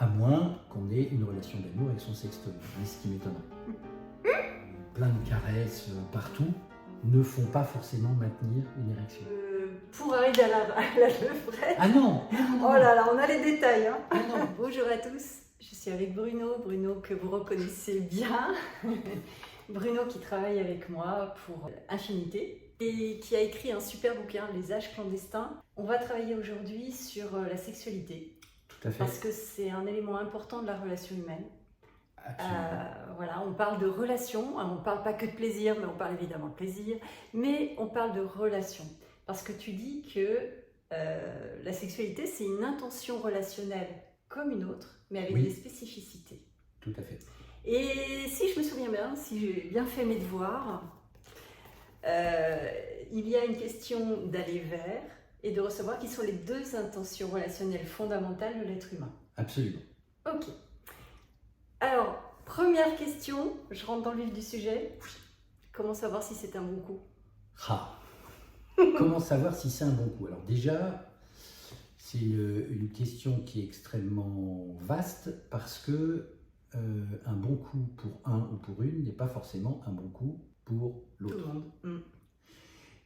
À moins qu'on ait une relation d'amour avec son sextoy, mais ce qui m'étonnerait. Plein de caresses partout ne font pas forcément maintenir une érection. Pour arriver à la levrette. Ah non, Oh là là, on a les détails. Hein. Ah non. Bonjour à tous, je suis avec Bruno que vous reconnaissez bien. Bruno qui travaille avec moi pour Infinité et qui a écrit un super bouquin, Les âges clandestins. On va travailler aujourd'hui sur la sexualité. Tout à fait. Parce que c'est un élément important de la relation humaine. Absolument. On parle de relation, on ne parle pas que de plaisir, mais on parle évidemment de plaisir, mais on parle de relation. Parce que tu dis que la sexualité, c'est une intention relationnelle comme une autre, mais avec des spécificités. Tout à fait. Et si je me souviens bien, si j'ai bien fait mes devoirs, il y a une question d'aller vers et de recevoir qui sont les deux intentions relationnelles fondamentales de l'être humain. Absolument. Ok. Alors, première question, je rentre dans le vif du sujet. Comment savoir si c'est un bon coup? Comment savoir si c'est un bon coup? Alors déjà, c'est une question qui est extrêmement vaste parce que un bon coup pour un ou pour une n'est pas forcément un bon coup pour l'autre. Tout le monde.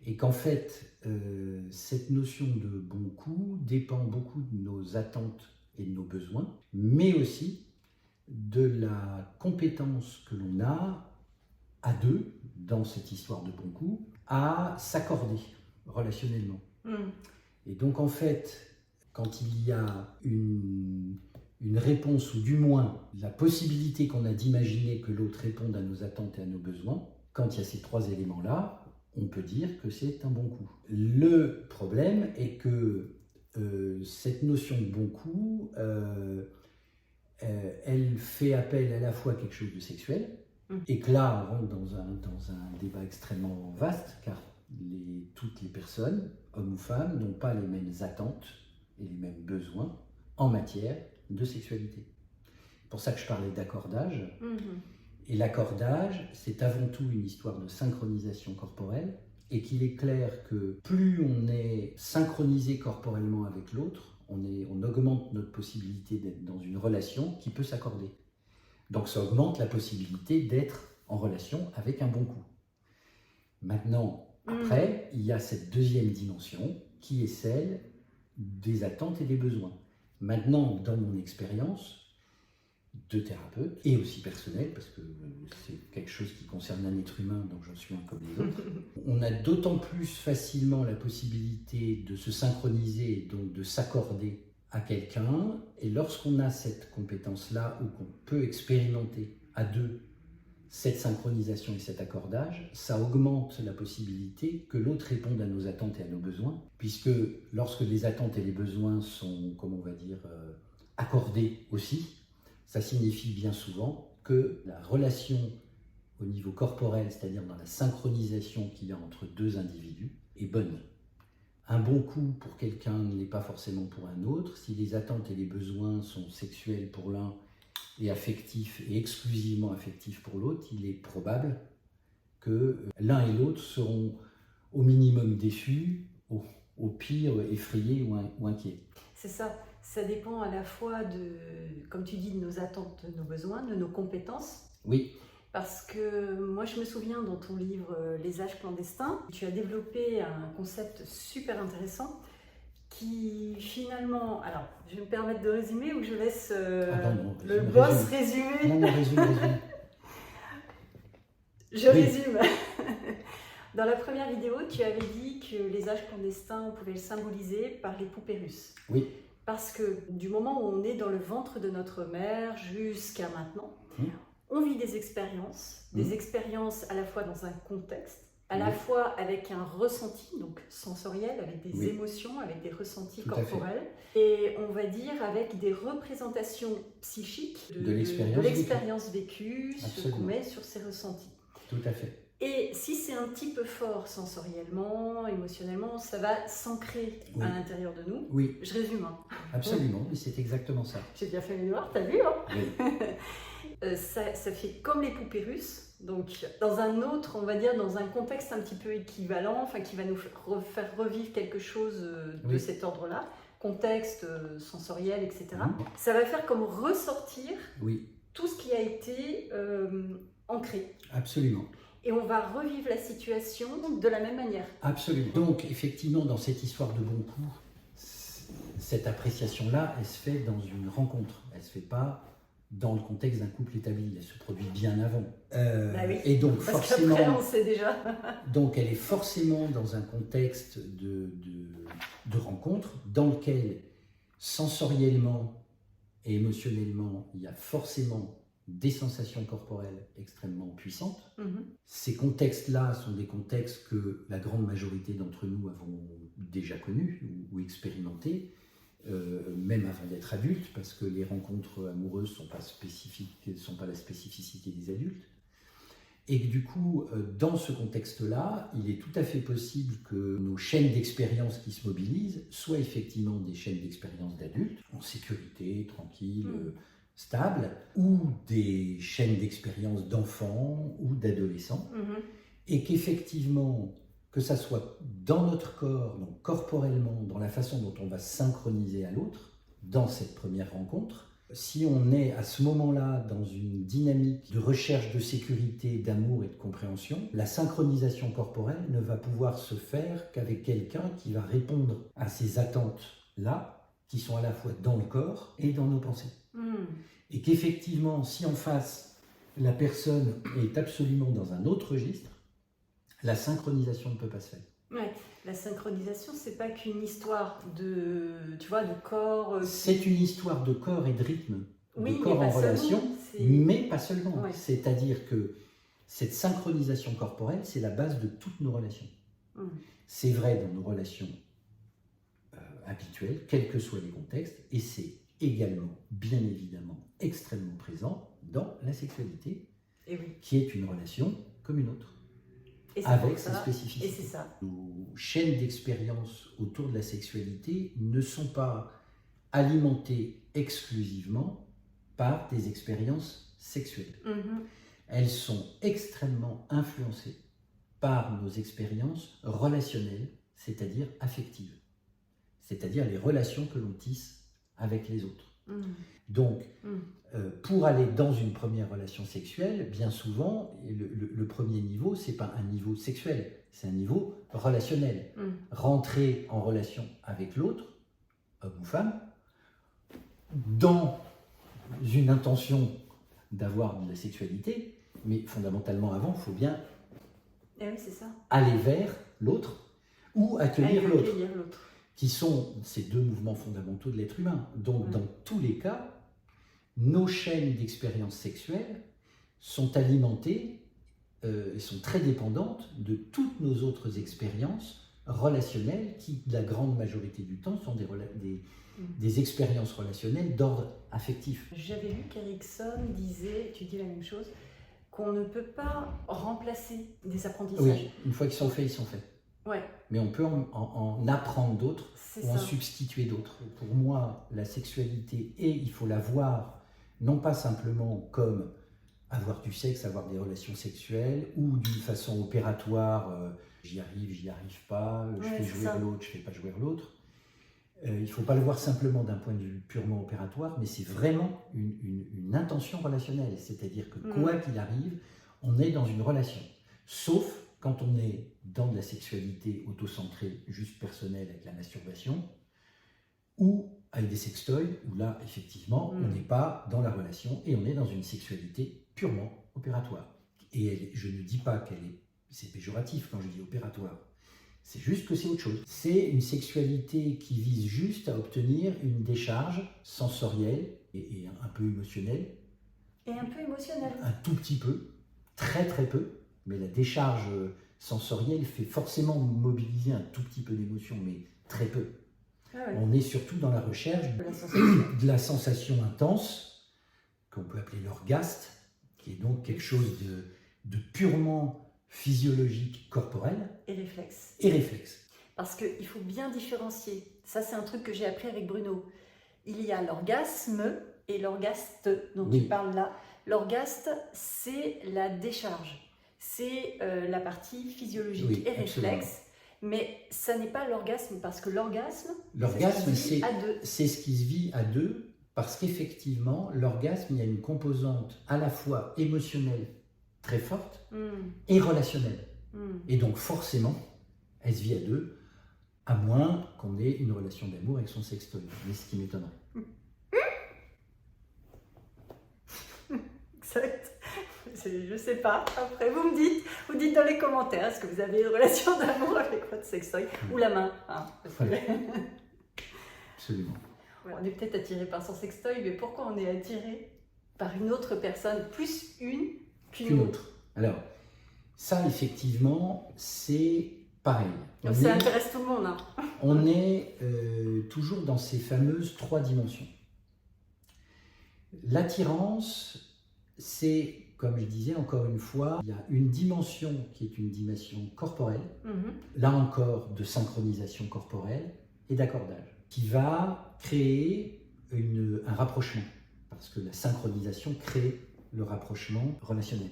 Et qu'en fait, cette notion de bon coup dépend beaucoup de nos attentes et de nos besoins, mais aussi de la compétence que l'on a à deux, dans cette histoire de bon coup, à s'accorder relationnellement. Et donc en fait, quand il y a une réponse, ou du moins la possibilité qu'on a d'imaginer que l'autre réponde à nos attentes et à nos besoins, quand il y a ces trois éléments-là, on peut dire que c'est un bon coup. Le problème est que cette notion de bon coup, elle fait appel à la fois à quelque chose de sexuel, et que là, on rentre dans un débat extrêmement vaste, car toutes les personnes, hommes ou femmes, n'ont pas les mêmes attentes et les mêmes besoins en matière de sexualité. C'est pour ça que je parlais d'accordage. Et l'accordage, c'est avant tout une histoire de synchronisation corporelle, et qu'il est clair que plus on est synchronisé corporellement avec l'autre, on augmente notre possibilité d'être dans une relation qui peut s'accorder. Donc ça augmente la possibilité d'être en relation avec un bon coup. Maintenant, après, il y a cette deuxième dimension qui est celle des attentes et des besoins. Maintenant, dans mon expérience de thérapeute, et aussi personnelle, parce que c'est quelque chose qui concerne un être humain, donc j'en suis un comme les autres, on a d'autant plus facilement la possibilité de se synchroniser, et donc de s'accorder à quelqu'un, et lorsqu'on a cette compétence-là, ou qu'on peut expérimenter à deux cette synchronisation et cet accordage, ça augmente la possibilité que l'autre réponde à nos attentes et à nos besoins, puisque lorsque les attentes et les besoins sont, comment on va dire, accordés aussi, ça signifie bien souvent que la relation au niveau corporel, c'est-à-dire dans la synchronisation qu'il y a entre deux individus, est bonne. Un bon coup pour quelqu'un n'est pas forcément pour un autre. Si les attentes et les besoins sont sexuels pour l'un et affectifs et exclusivement affectifs pour l'autre, il est probable que l'un et l'autre seront au minimum déçus, au pire effrayés ou inquiets. C'est ça. Ça dépend à la fois de, comme tu dis, de nos attentes, de nos besoins, de nos compétences. Oui. Parce que moi, je me souviens dans ton livre Les âges clandestins, tu as développé un concept super intéressant qui finalement, alors je vais me permettre de résumer ou je laisse le boss résumer. Non, résume. Je résume. Dans la première vidéo, tu avais dit que les âges clandestins, on pouvait le symboliser par les poupées russes. Oui. Parce que du moment où on est dans le ventre de notre mère jusqu'à maintenant, on vit des expériences à la fois dans un contexte, à la fois avec un ressenti, donc sensoriel, avec des émotions, avec des ressentis corporels, et on va dire avec des représentations psychiques de l'expérience vécue, ce qu'on met sur ces ressentis. Tout à fait. Et si c'est un petit peu fort sensoriellement, émotionnellement, ça va s'ancrer à l'intérieur de nous. Oui. Je résume. Absolument, mais c'est exactement ça. J'ai bien fait mes devoirs, t'as vu, hein? Oui. Ça fait comme les poupées russes, donc dans un autre, on va dire, dans un contexte un petit peu équivalent, enfin qui va nous faire revivre quelque chose de cet ordre-là. contexte sensoriel, etc. Ça va faire comme ressortir tout ce qui a été ancré. Absolument. Et on va revivre la situation de la même manière. Absolument. Donc, effectivement, dans cette histoire de bon coup, cette appréciation-là, elle se fait dans une rencontre. Elle ne se fait pas dans le contexte d'un couple établi. Elle se produit bien avant. Oui, et donc, parce forcément, qu'après, on sait déjà. donc, elle est forcément dans un contexte de rencontre dans lequel, sensoriellement et émotionnellement, il y a forcément des sensations corporelles extrêmement puissantes. Ces contextes-là sont des contextes que la grande majorité d'entre nous avons déjà connus ou expérimentés, même avant d'être adultes, parce que les rencontres amoureuses ne sont pas la spécificité des adultes. Et que du coup, dans ce contexte-là, il est tout à fait possible que nos chaînes d'expérience qui se mobilisent soient effectivement des chaînes d'expérience d'adultes, en sécurité, tranquille, stable, ou des chaînes d'expérience d'enfants ou d'adolescents, et qu'effectivement, que ça soit dans notre corps, donc corporellement, dans la façon dont on va synchroniser à l'autre, dans cette première rencontre, si on est à ce moment-là dans une dynamique de recherche de sécurité, d'amour et de compréhension, la synchronisation corporelle ne va pouvoir se faire qu'avec quelqu'un qui va répondre à ces attentes-là, qui sont à la fois dans le corps et dans nos pensées. Et qu'effectivement, si en face, la personne est absolument dans un autre registre, la synchronisation ne peut pas se faire. Ouais, la synchronisation, c'est pas qu'une histoire de corps. C'est une histoire de corps et de rythme, oui, de corps en relation, mais pas seulement. Ouais. C'est-à-dire que cette synchronisation corporelle, c'est la base de toutes nos relations. C'est vrai dans nos relations habituelles, quels que soient les contextes, et c'est également, bien évidemment, extrêmement présent dans la sexualité, qui est une relation comme une autre. Avec ses spécificités. Et c'est ça. Nos chaînes d'expérience autour de la sexualité ne sont pas alimentées exclusivement par des expériences sexuelles. Elles sont extrêmement influencées par nos expériences relationnelles, c'est-à-dire affectives, c'est-à-dire les relations que l'on tisse avec les autres. Donc, pour aller dans une première relation sexuelle, bien souvent, le premier niveau, ce n'est pas un niveau sexuel, c'est un niveau relationnel. Rentrer en relation avec l'autre, homme ou femme, dans une intention d'avoir de la sexualité, mais fondamentalement avant, il faut bien aller vers l'autre ou accueillir l'autre, qui sont ces deux mouvements fondamentaux de l'être humain. Donc, dans tous les cas, nos chaînes d'expérience sexuelle sont alimentées, sont très dépendantes de toutes nos autres expériences relationnelles qui, la grande majorité du temps, sont des expériences relationnelles d'ordre affectif. J'avais lu qu'Erikson disait, tu dis la même chose, qu'on ne peut pas remplacer des apprentissages. Oui, une fois qu'ils sont faits, ils sont faits. Ouais. Mais on peut en apprendre d'autres ou en substituer d'autres. Pour moi, la sexualité, il faut la voir non pas simplement comme avoir du sexe, avoir des relations sexuelles, ou d'une façon opératoire, j'y arrive pas, je fais jouir l'autre, je fais pas jouir l'autre. Il ne faut pas le voir simplement d'un point de vue purement opératoire, mais c'est vraiment une intention relationnelle. C'est-à-dire que quoi qu'il arrive, on est dans une relation. Sauf quand on est dans de la sexualité autocentrée, juste personnelle, avec la masturbation, ou avec des sextoys, où là, effectivement, on n'est pas dans la relation et on est dans une sexualité purement opératoire. Et je ne dis pas c'est péjoratif quand je dis opératoire. C'est juste que c'est autre chose. C'est une sexualité qui vise juste à obtenir une décharge sensorielle et un peu émotionnelle. Et un peu émotionnelle. Un tout petit peu, très très peu, mais la décharge sensorielle fait forcément mobiliser un tout petit peu d'émotion, mais très peu. On est surtout dans la recherche de la sensation intense, qu'on peut appeler l'orgasme, qui est donc quelque chose de purement physiologique, corporel. Et réflexe. Et réflexe. Parce qu'il faut bien différencier. Ça, c'est un truc que j'ai appris avec Bruno. Il y a l'orgasme et l'orgaste dont tu parles là. L'orgaste, c'est la décharge. C'est la partie physiologique et réflexe. Mais ça n'est pas l'orgasme, parce que l'orgasme, c'est ce qui se vit à deux, parce qu'effectivement, l'orgasme, il y a une composante à la fois émotionnelle très forte et relationnelle. Et donc forcément, elle se vit à deux, à moins qu'on ait une relation d'amour avec son sextoy. Mais ce qui m'étonnerait. Exact. Je sais pas. Après, vous dites dans les commentaires, est-ce que vous avez une relation d'amour avec votre sextoy ou la main, hein, Absolument. Ouais, on est peut-être attiré par son sextoy, mais pourquoi on est attiré par une autre personne, plus une qu'une autre? Alors, ça, effectivement, c'est pareil. Ça intéresse tout le monde. Hein. On est toujours dans ces fameuses 3 dimensions. L'attirance, c'est, comme je disais encore une fois, il y a une dimension qui est une dimension corporelle, là encore de synchronisation corporelle et d'accordage, qui va créer un rapprochement, parce que la synchronisation crée le rapprochement relationnel.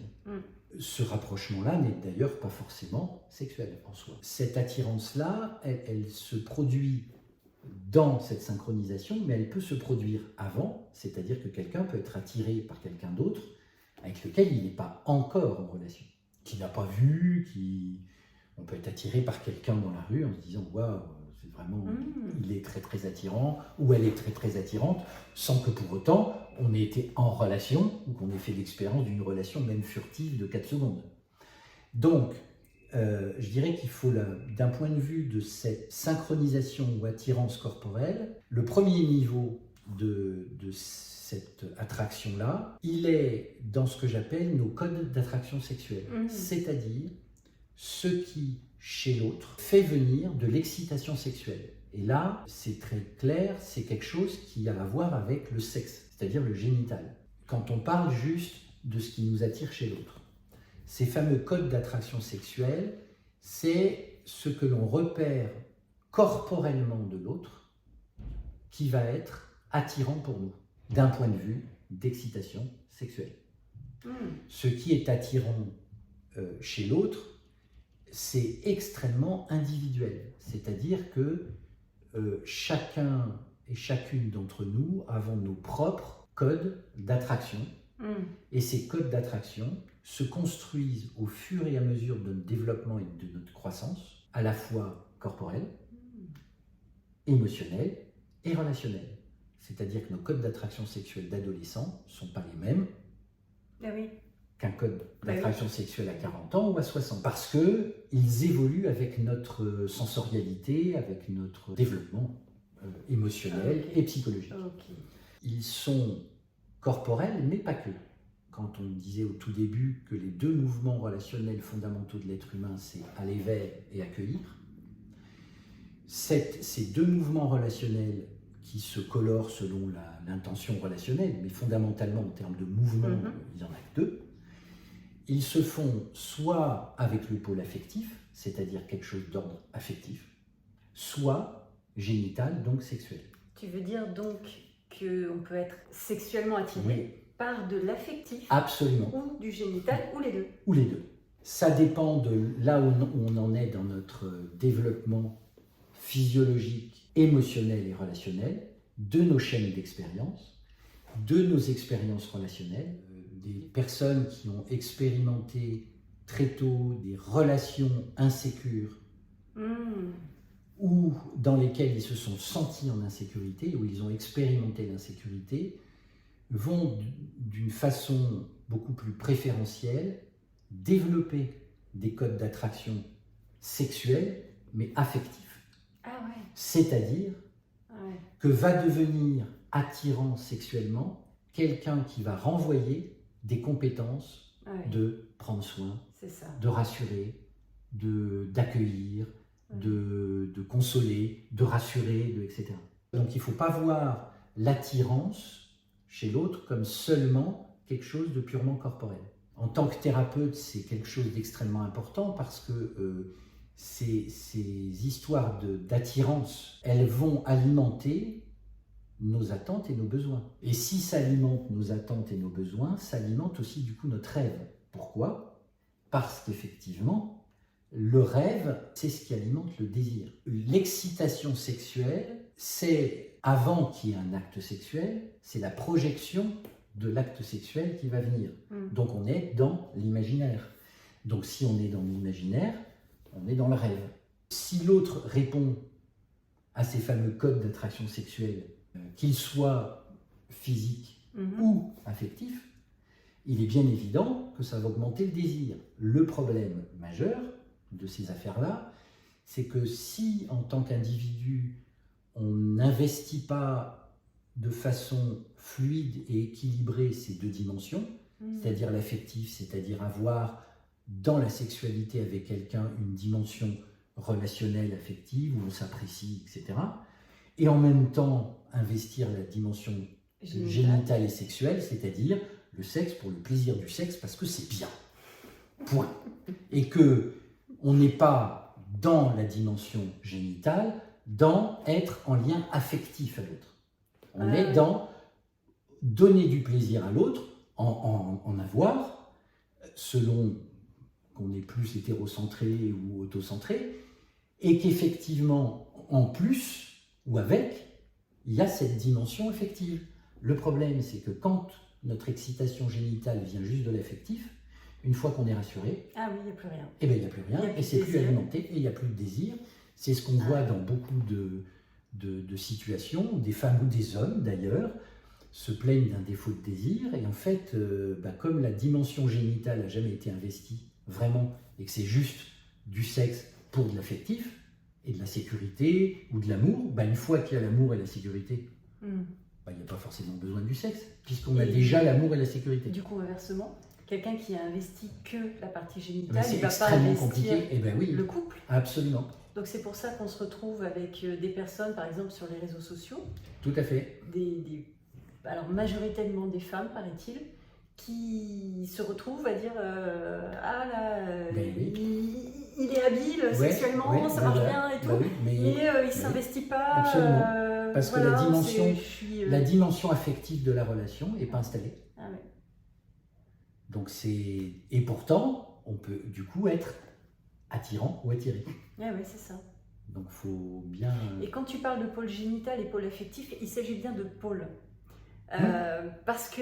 Ce rapprochement-là n'est d'ailleurs pas forcément sexuel en soi. Cette attirance-là, elle se produit dans cette synchronisation, mais elle peut se produire avant, c'est-à-dire que quelqu'un peut être attiré par quelqu'un d'autre avec lequel il n'est pas encore en relation, qu'il n'a pas vu, on peut être attiré par quelqu'un dans la rue en se disant « waouh, c'est vraiment, il est très très attirant » ou « elle est très très attirante », sans que pour autant on ait été en relation ou qu'on ait fait l'expérience d'une relation même furtive de 4 secondes. Donc, je dirais qu'il faut, d'un point de vue de cette synchronisation ou attirance corporelle, le premier niveau de cette attraction-là, il est dans ce que j'appelle nos codes d'attraction sexuelle, c'est-à-dire ce qui, chez l'autre, fait venir de l'excitation sexuelle. Et là, c'est très clair, c'est quelque chose qui a à voir avec le sexe, c'est-à-dire le génital. Quand on parle juste de ce qui nous attire chez l'autre. Ces fameux codes d'attraction sexuelle, c'est ce que l'on repère corporellement de l'autre qui va être attirant pour nous, d'un point de vue d'excitation sexuelle. Ce qui est attirant chez l'autre, c'est extrêmement individuel. C'est-à-dire que chacun et chacune d'entre nous avons nos propres codes d'attraction. Et ces codes d'attraction se construisent au fur et à mesure de notre développement et de notre croissance, à la fois corporelle, émotionnelle et relationnelle. C'est-à-dire que nos codes d'attraction sexuelle d'adolescents ne sont pas les mêmes qu'un code d'attraction sexuelle à 40 ans ou à 60. Parce qu'ils évoluent avec notre sensorialité, avec notre développement émotionnel et psychologique. Ils sont corporels, mais pas que. Quand on disait au tout début que les 2 mouvements relationnels fondamentaux de l'être humain, c'est aller vers et accueillir, ces 2 mouvements relationnels qui se colorent selon l'intention relationnelle, mais fondamentalement en termes de mouvement, il n'y en a que 2, ils se font soit avec le pôle affectif, c'est-à-dire quelque chose d'ordre affectif, soit génital, donc sexuel. Tu veux dire donc qu'on peut être sexuellement attiré par de l'affectif, absolument, ou du génital, ou les deux. Ou les deux. Ça dépend de là où on en est dans notre développement physiologique, émotionnel et relationnel, de nos chaînes d'expérience, de nos expériences relationnelles, des personnes qui ont expérimenté très tôt des relations insécures ou dans lesquelles ils se sont sentis en insécurité, où ils ont expérimenté l'insécurité, vont d'une façon beaucoup plus préférentielle développer des codes d'attraction sexuels, mais affectifs. C'est-à-dire que va devenir attirant sexuellement quelqu'un qui va renvoyer des compétences de prendre soin, de rassurer, d'accueillir, de consoler, de rassurer, etc. Donc il ne faut pas voir l'attirance chez l'autre comme seulement quelque chose de purement corporel. En tant que thérapeute, c'est quelque chose d'extrêmement important parce que ces histoires d'attirance, elles vont alimenter nos attentes et nos besoins. Et si ça alimente nos attentes et nos besoins, ça alimente aussi du coup notre rêve. Pourquoi ? Parce qu'effectivement, le rêve, c'est ce qui alimente le désir. L'excitation sexuelle, c'est, avant qu'il y ait un acte sexuel, c'est la projection de l'acte sexuel qui va venir. Donc on est dans l'imaginaire. Donc si on est dans l'imaginaire, on est dans le rêve. Si l'autre répond à ces fameux codes d'attraction sexuelle, qu'ils soient physiques ou affectifs, il est bien évident que ça va augmenter le désir. Le problème majeur de ces affaires-là, c'est que si, en tant qu'individu, on n'investit pas de façon fluide et équilibrée ces deux dimensions, c'est-à-dire l'affectif, c'est-à-dire avoir dans la sexualité avec quelqu'un une dimension relationnelle, affective, où on s'apprécie, etc., et en même temps investir la dimension génitale et sexuelle, c'est-à-dire le sexe pour le plaisir du sexe, parce que c'est bien. Point. Et que on n'est pas dans la dimension génitale, dans être en lien affectif à l'autre. On est dans donner du plaisir à l'autre, en avoir, selon qu'on est plus hétérocentré ou autocentré, et qu'effectivement, en plus ou avec, il y a cette dimension affective. Le problème, c'est que quand notre excitation génitale vient juste de l'affectif, une fois qu'on est rassuré, ah oui, il n'y a plus rien. Eh bien, il n'y a plus rien, et c'est plus alimenté, et il n'y a plus de désir. C'est ce qu'on voit dans beaucoup de situations, où des femmes ou des hommes d'ailleurs se plaignent d'un défaut de désir, et en fait, comme la dimension génitale n'a jamais été investie vraiment, et que c'est juste du sexe pour de l'affectif, et de la sécurité, ou de l'amour, une fois qu'il y a l'amour et la sécurité, il n'y a pas forcément besoin du sexe, puisqu'on a déjà l'amour et la sécurité. Du coup, inversement, quelqu'un qui a investi que la partie génitale, il ne va pas extrêmement investir compliqué. Oui, le couple. Absolument. Donc c'est pour ça qu'on se retrouve avec des personnes, par exemple, sur les réseaux sociaux. Tout à fait. Alors majoritairement des femmes, paraît-il, qui se retrouvent à dire ah là, il est habile sexuellement, ça marche bien et tout, mais il ne s'investit pas. Absolument. Parce que la dimension affective de la relation n'est pas installée. Ah ouais. Donc et pourtant, on peut du coup être attirant ou attiré. Ah oui, c'est ça. Donc il faut bien... Et quand tu parles de pôle génital et pôle affectif, il s'agit bien de pôle. Parce que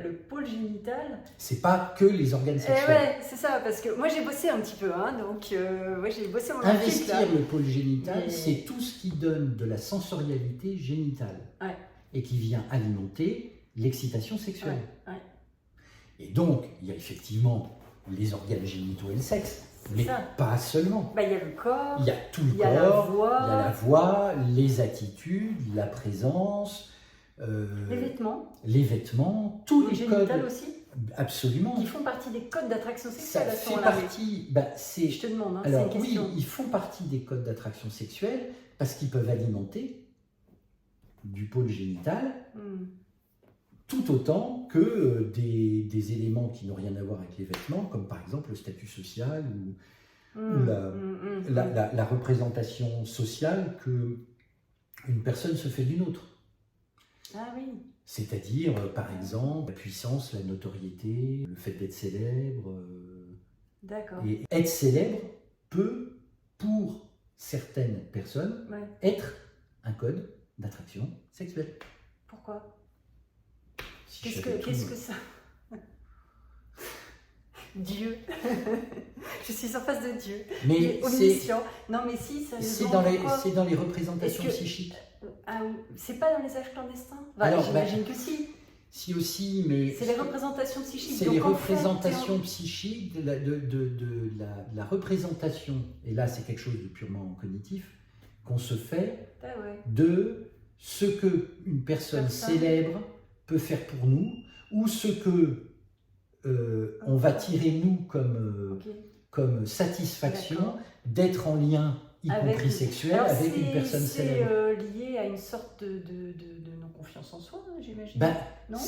le pôle génital... C'est pas que les organes sexuels. Ouais, c'est ça, parce que moi j'ai bossé un petit peu, donc j'ai bossé mon investir le pôle génital, c'est tout ce qui donne de la sensorialité génitale et qui vient alimenter l'excitation sexuelle. Et donc, il y a effectivement les organes génitaux et le sexe, mais pas seulement. Il y a le corps, il y a tout le corps, il y a la voix, les attitudes, la présence, les vêtements, tous les codes. Génitales aussi. Absolument. Qui font partie des codes d'attraction sexuelle. Ça fait partie. Je te demande, alors c'est une question. Oui, ils font partie des codes d'attraction sexuelle parce qu'ils peuvent alimenter du pôle génital. Tout autant que des éléments qui n'ont rien à voir avec les vêtements, comme par exemple le statut social ou la représentation sociale qu'une personne se fait d'une autre. Ah oui. C'est-à-dire, par exemple, la puissance, la notoriété, le fait d'être célèbre. D'accord. Et être célèbre peut, pour certaines personnes, être un code d'attraction sexuelle. Pourquoi ? Qu'est-ce que ça... Dieu. Je suis en face de Dieu. Mais omniscient. Non, mais si, c'est dans les représentations psychiques. C'est pas dans les âges clandestins. J'imagine que si. Si aussi, mais... C'est les représentations psychiques. C'est les représentations psychiques de la représentation, et là c'est quelque chose de purement cognitif, qu'on se fait de ce qu'une personne célèbre peut faire pour nous, ou ce que on va tirer nous comme satisfaction d'être en lien, y compris sexuel, avec une personne célèbre. C'est lié à une sorte de non-confiance en soi, j'imagine. Non,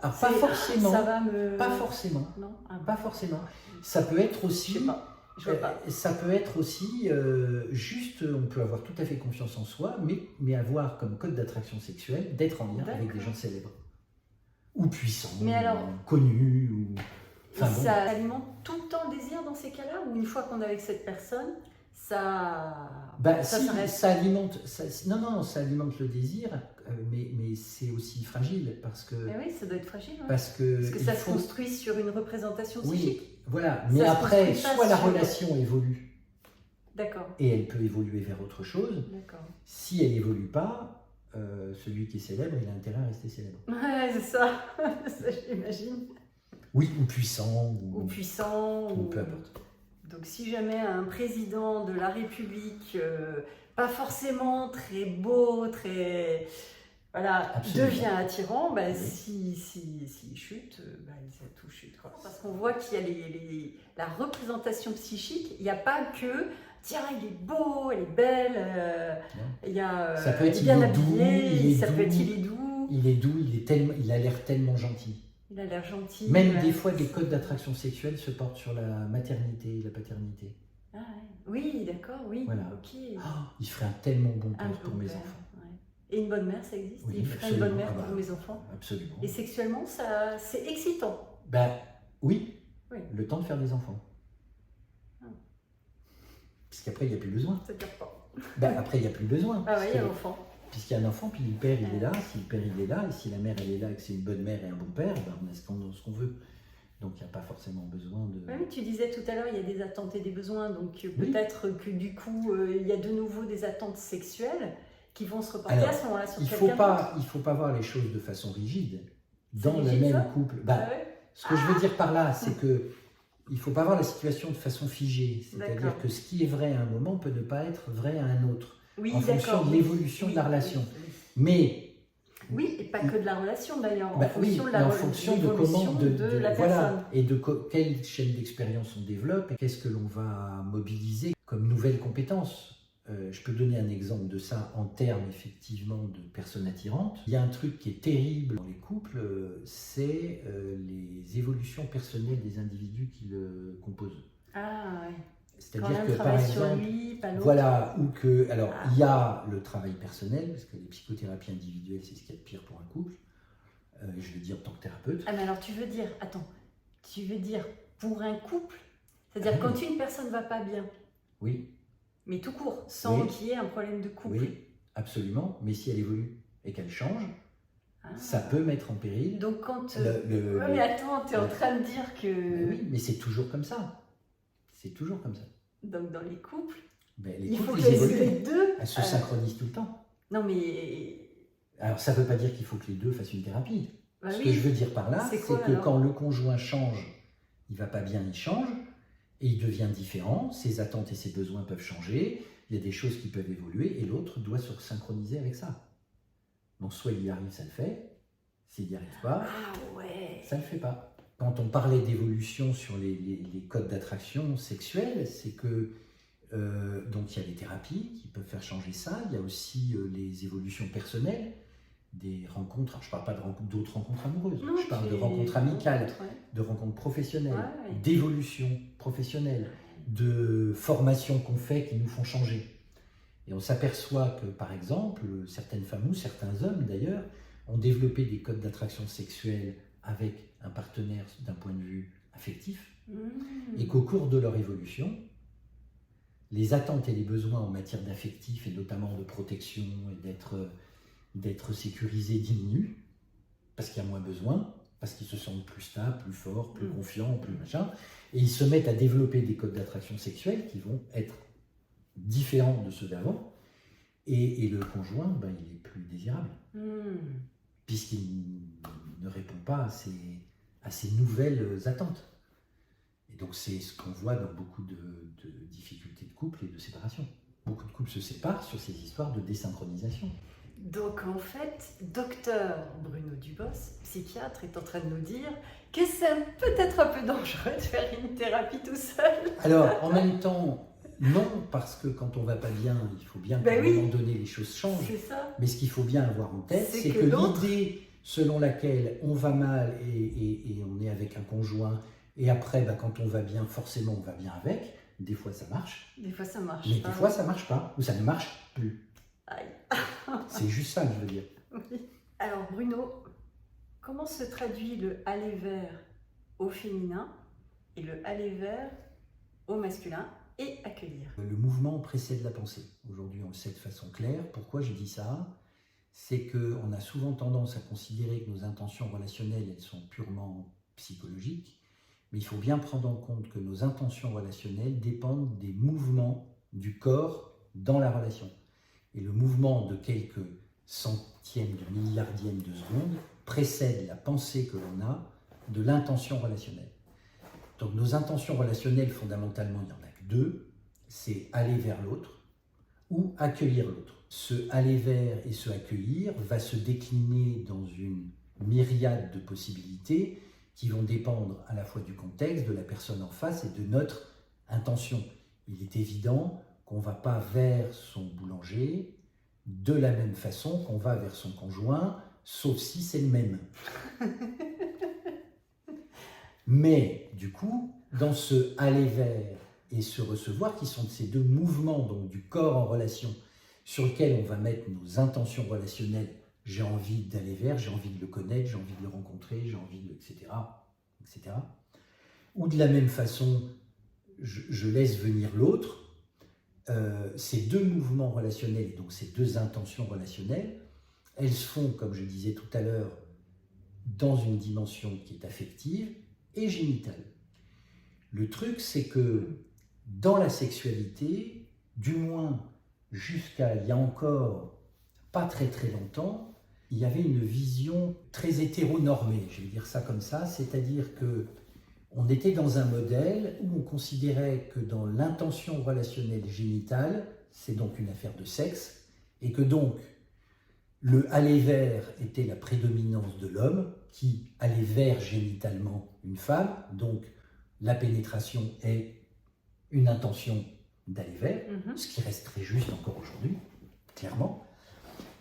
pas forcément. Ça va me... Pas forcément. Non, pas forcément. Ça peut être aussi... Je sais pas. Ça peut être aussi juste, on peut avoir tout à fait confiance en soi, mais avoir comme code d'attraction sexuelle d'être en lien avec des gens célèbres. Ou puissants, ou connus. Et ça alimente tout le temps le désir dans ces cas-là? Ou une fois qu'on est avec cette personne, ça s'arrête? Ça alimente, non, ça alimente le désir, mais c'est aussi fragile parce que... oui, ça doit être fragile. Ouais. Parce que ça se construit sur une représentation psychique. Oui, voilà. Mais après, soit la relation évolue. D'accord. Et elle peut évoluer vers autre chose. D'accord. Si elle n'évolue pas, celui qui est célèbre, il a intérêt à rester célèbre. Ouais, c'est ça. Ça, j'imagine. Oui, ou puissant. Ou puissant. Ou peu importe. Donc si jamais un président de la République, pas forcément très beau, très... Voilà, devient attirant, bah, s'il chute, bah, tout chute. Quoi. Parce qu'on voit qu'il y a la représentation psychique, il n'y a pas que tiens, il est beau, elle est belle, il y a, ça peut être bien habillé, ça peut être il est doux. Il est doux, il a l'air tellement gentil. Il a l'air gentil. Même des fois, des codes d'attraction sexuelle se portent sur la maternité et la paternité. Ah ouais. Oui, d'accord, oui. Voilà. Okay. Oh, il ferait un tellement bon père pour mes enfants. Et une bonne mère, ça existe? Oui, il ferait une bonne mère pour mes enfants? Absolument. Et sexuellement, c'est excitant? Ben oui, le temps de faire des enfants. Puisqu'après, il n'y a plus besoin. Ça ne dure pas. Ben, après, il n'y a plus besoin. Ah oui, il y a l'enfant. Puisqu'il y a un enfant, puis le père, il est là. Si le père, il est là, et si la mère, elle est là, et que c'est une bonne mère et un bon père, ben, on a ce qu'on veut. Donc, il n'y a pas forcément besoin de... Oui, tu disais tout à l'heure, il y a des attentes et des besoins. Donc, peut-être que du coup, il y a de nouveau des attentes sexuelles qui vont se reporter à ce moment-là sur quelqu'un d'autre. Il ne faut pas voir les choses de façon rigide. Dans le même couple... Ben, ce que je veux dire par là, c'est que il ne faut pas voir la situation de façon figée. C'est-à-dire que ce qui est vrai à un moment peut ne pas être vrai à un autre. Oui, en fonction de l'évolution de la relation. Mais... Oui, et pas que de la relation d'ailleurs, en fonction de comment de la personne. Et de quelle chaîne d'expérience on développe et qu'est-ce que l'on va mobiliser comme nouvelles compétences. Je peux donner un exemple de ça en termes effectivement de personnes attirantes. Il y a un truc qui est terrible dans les couples, c'est les évolutions personnelles des individus qui le composent. Ah ouais. C'est-à-dire que par exemple, voilà, ou que, alors il y a le travail personnel, parce que les psychothérapies individuelles, c'est ce qu'il y a de pire pour un couple, je veux dire en tant que thérapeute. Ah mais alors tu veux dire pour un couple, c'est-à-dire quand une personne ne va pas bien. Oui. Mais tout court, sans qu'il y ait un problème de couple. Oui, absolument, mais si elle évolue et qu'elle change, ça peut mettre en péril. Donc quand... mais attends, tu es en train de dire que... oui, mais c'est toujours comme ça. C'est toujours comme ça. Donc dans les couples, il faut que les deux... Elles se synchronisent tout le temps. Non mais... Alors ça ne veut pas dire qu'il faut que les deux fassent une thérapie. Ce que je veux dire par là, c'est que quand le conjoint change, il ne va pas bien, il change, et il devient différent, ses attentes et ses besoins peuvent changer, il y a des choses qui peuvent évoluer, et l'autre doit se synchroniser avec ça. Donc soit il y arrive, ça le fait, s'il n'y arrive pas, ça ne le fait pas. Quand on parlait d'évolution sur les codes d'attraction sexuelle, c'est que donc il y a les thérapies qui peuvent faire changer ça, il y a aussi les évolutions personnelles, des rencontres, alors je ne parle pas d'autres rencontres amoureuses, je parle de rencontres amicales, de rencontres professionnelles, d'évolution professionnelle, de formations qu'on fait qui nous font changer. Et on s'aperçoit que, par exemple, certaines femmes ou certains hommes d'ailleurs, ont développé des codes d'attraction sexuelle avec un partenaire d'un point de vue affectif, et qu'au cours de leur évolution, les attentes et les besoins en matière d'affectif, et notamment de protection et d'être sécurisés diminuent, parce qu'il y a moins besoin, parce qu'ils se sentent plus stables, plus forts, plus confiants, plus machin, et ils se mettent à développer des codes d'attraction sexuelle qui vont être différents de ceux d'avant, et le conjoint, il est plus désirable, puisqu'il ne répond pas à ces nouvelles attentes. Et donc c'est ce qu'on voit dans beaucoup de difficultés de couple et de séparation. Beaucoup de couples se séparent sur ces histoires de désynchronisation. Donc en fait, docteur Bruno Dubos, psychiatre, est en train de nous dire que c'est peut-être un peu dangereux de faire une thérapie tout seul. Alors en même temps, non, parce que quand on va pas bien, il faut bien qu'à un moment donné les choses changent. C'est ça. Mais ce qu'il faut bien avoir en tête, c'est que l'idée selon laquelle on va mal et on est avec un conjoint, et après quand on va bien, forcément on va bien avec, des fois ça marche. Des fois ça marche. Mais des fois ça marche pas, ou ça ne marche plus. Aïe. C'est juste ça que je veux dire. Oui. Alors Bruno, comment se traduit le aller vers au féminin et le aller vers au masculin et accueillir. Le mouvement précède la pensée. Aujourd'hui, on le sait de façon claire. Pourquoi je dis ça? C'est qu'on a souvent tendance à considérer que nos intentions relationnelles, elles sont purement psychologiques, mais il faut bien prendre en compte que nos intentions relationnelles dépendent des mouvements du corps dans la relation. Et le mouvement de quelques centièmes de milliardièmes de seconde précède la pensée que l'on a de l'intention relationnelle. Donc nos intentions relationnelles, fondamentalement, il n'y en a que deux, c'est aller vers l'autre ou accueillir l'autre. Ce aller vers et ce accueillir va se décliner dans une myriade de possibilités qui vont dépendre à la fois du contexte, de la personne en face et de notre intention. Il est évident qu'on ne va pas vers son boulanger de la même façon qu'on va vers son conjoint, sauf si c'est le même. Mais du coup, dans ce aller vers et ce recevoir, qui sont ces deux mouvements donc du corps en relation, sur lequel on va mettre nos intentions relationnelles, j'ai envie d'aller vers, j'ai envie de le connaître, j'ai envie de le rencontrer, j'ai envie de... etc. etc. Ou de la même façon, je laisse venir l'autre. Ces deux mouvements relationnels, et donc ces deux intentions relationnelles, elles se font, comme je disais tout à l'heure, dans une dimension qui est affective et génitale. Le truc, c'est que dans la sexualité, du moins jusqu'à il y a encore pas très très longtemps, il y avait une vision très hétéronormée, je vais dire ça comme ça, c'est-à-dire que on était dans un modèle où on considérait que dans l'intention relationnelle génitale, c'est donc une affaire de sexe, et que donc le aller vers était la prédominance de l'homme, qui allait vers génitalement une femme, donc la pénétration est une intention d'aller vers, ce qui reste très juste encore aujourd'hui, clairement,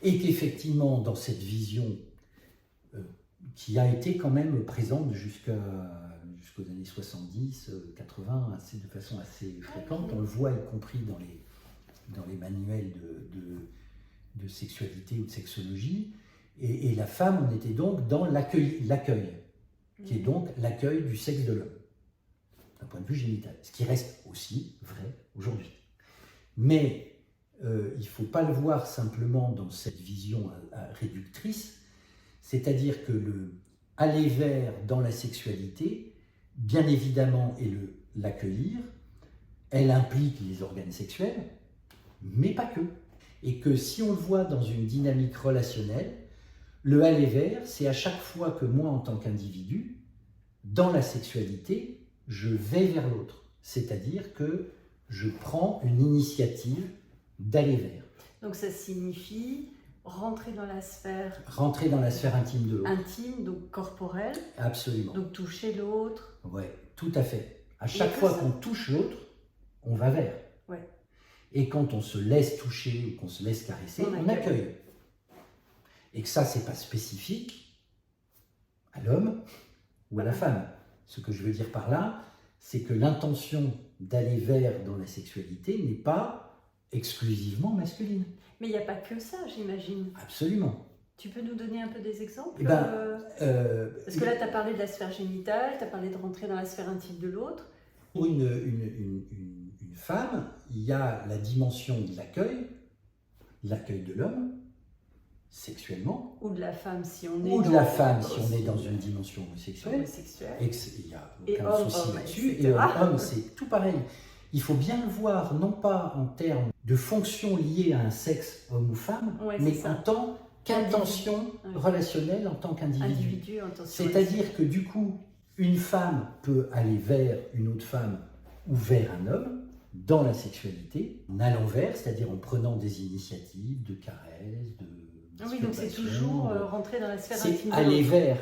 et qu'effectivement, dans cette vision qui a été quand même présente jusqu'aux années 70, 80, de façon assez fréquente, on le voit y compris dans les manuels de sexualité ou de sexologie, et la femme, on était donc dans l'accueil, qui est donc l'accueil du sexe de l'homme, d'un point de vue génital, ce qui reste aussi vrai aujourd'hui. Mais il ne faut pas le voir simplement dans cette vision réductrice, c'est-à-dire que le aller vers dans la sexualité, bien évidemment, et l'accueillir, elle implique les organes sexuels, mais pas que. Et que si on le voit dans une dynamique relationnelle, le aller vers, c'est à chaque fois que moi, en tant qu'individu, dans la sexualité, je vais vers l'autre. C'est-à-dire que je prends une initiative d'aller vers. Donc ça signifie rentrer dans la sphère... Rentrer dans la sphère intime de l'autre. Intime, donc corporelle. Absolument. Donc toucher l'autre. Oui, tout à fait. À chaque fois qu'on touche l'autre, on va vers. Ouais. Et quand on se laisse toucher ou qu'on se laisse caresser, on accueille. Et que ça, c'est pas spécifique à l'homme ou à la femme. Ce que je veux dire par là, c'est que l'intention d'aller vers dans la sexualité n'est pas exclusivement masculine. Mais il n'y a pas que ça, j'imagine. Absolument. Tu peux nous donner un peu des exemples? Parce que là, tu as parlé de la sphère génitale, tu as parlé de rentrer dans la sphère intime de l'autre. Pour une femme, il y a la dimension de l'accueil de l'homme, sexuellement. Ou de la femme, si on est, ou de la femme, si on est dans une dimension homosexuelle. Et il n'y a aucun souci là-dessus. Et homme, c'est tout pareil. Il faut bien le voir, non pas en termes de fonction liée à un sexe, homme ou femme, mais en tant qu'intention relationnelle en tant qu'individu. C'est-à-dire que du coup, une femme peut aller vers une autre femme ou vers un homme dans la sexualité, en allant vers, c'est-à-dire en prenant des initiatives de caresses, de... Oui, donc c'est toujours rentrer dans la sphère intime. C'est aller vers.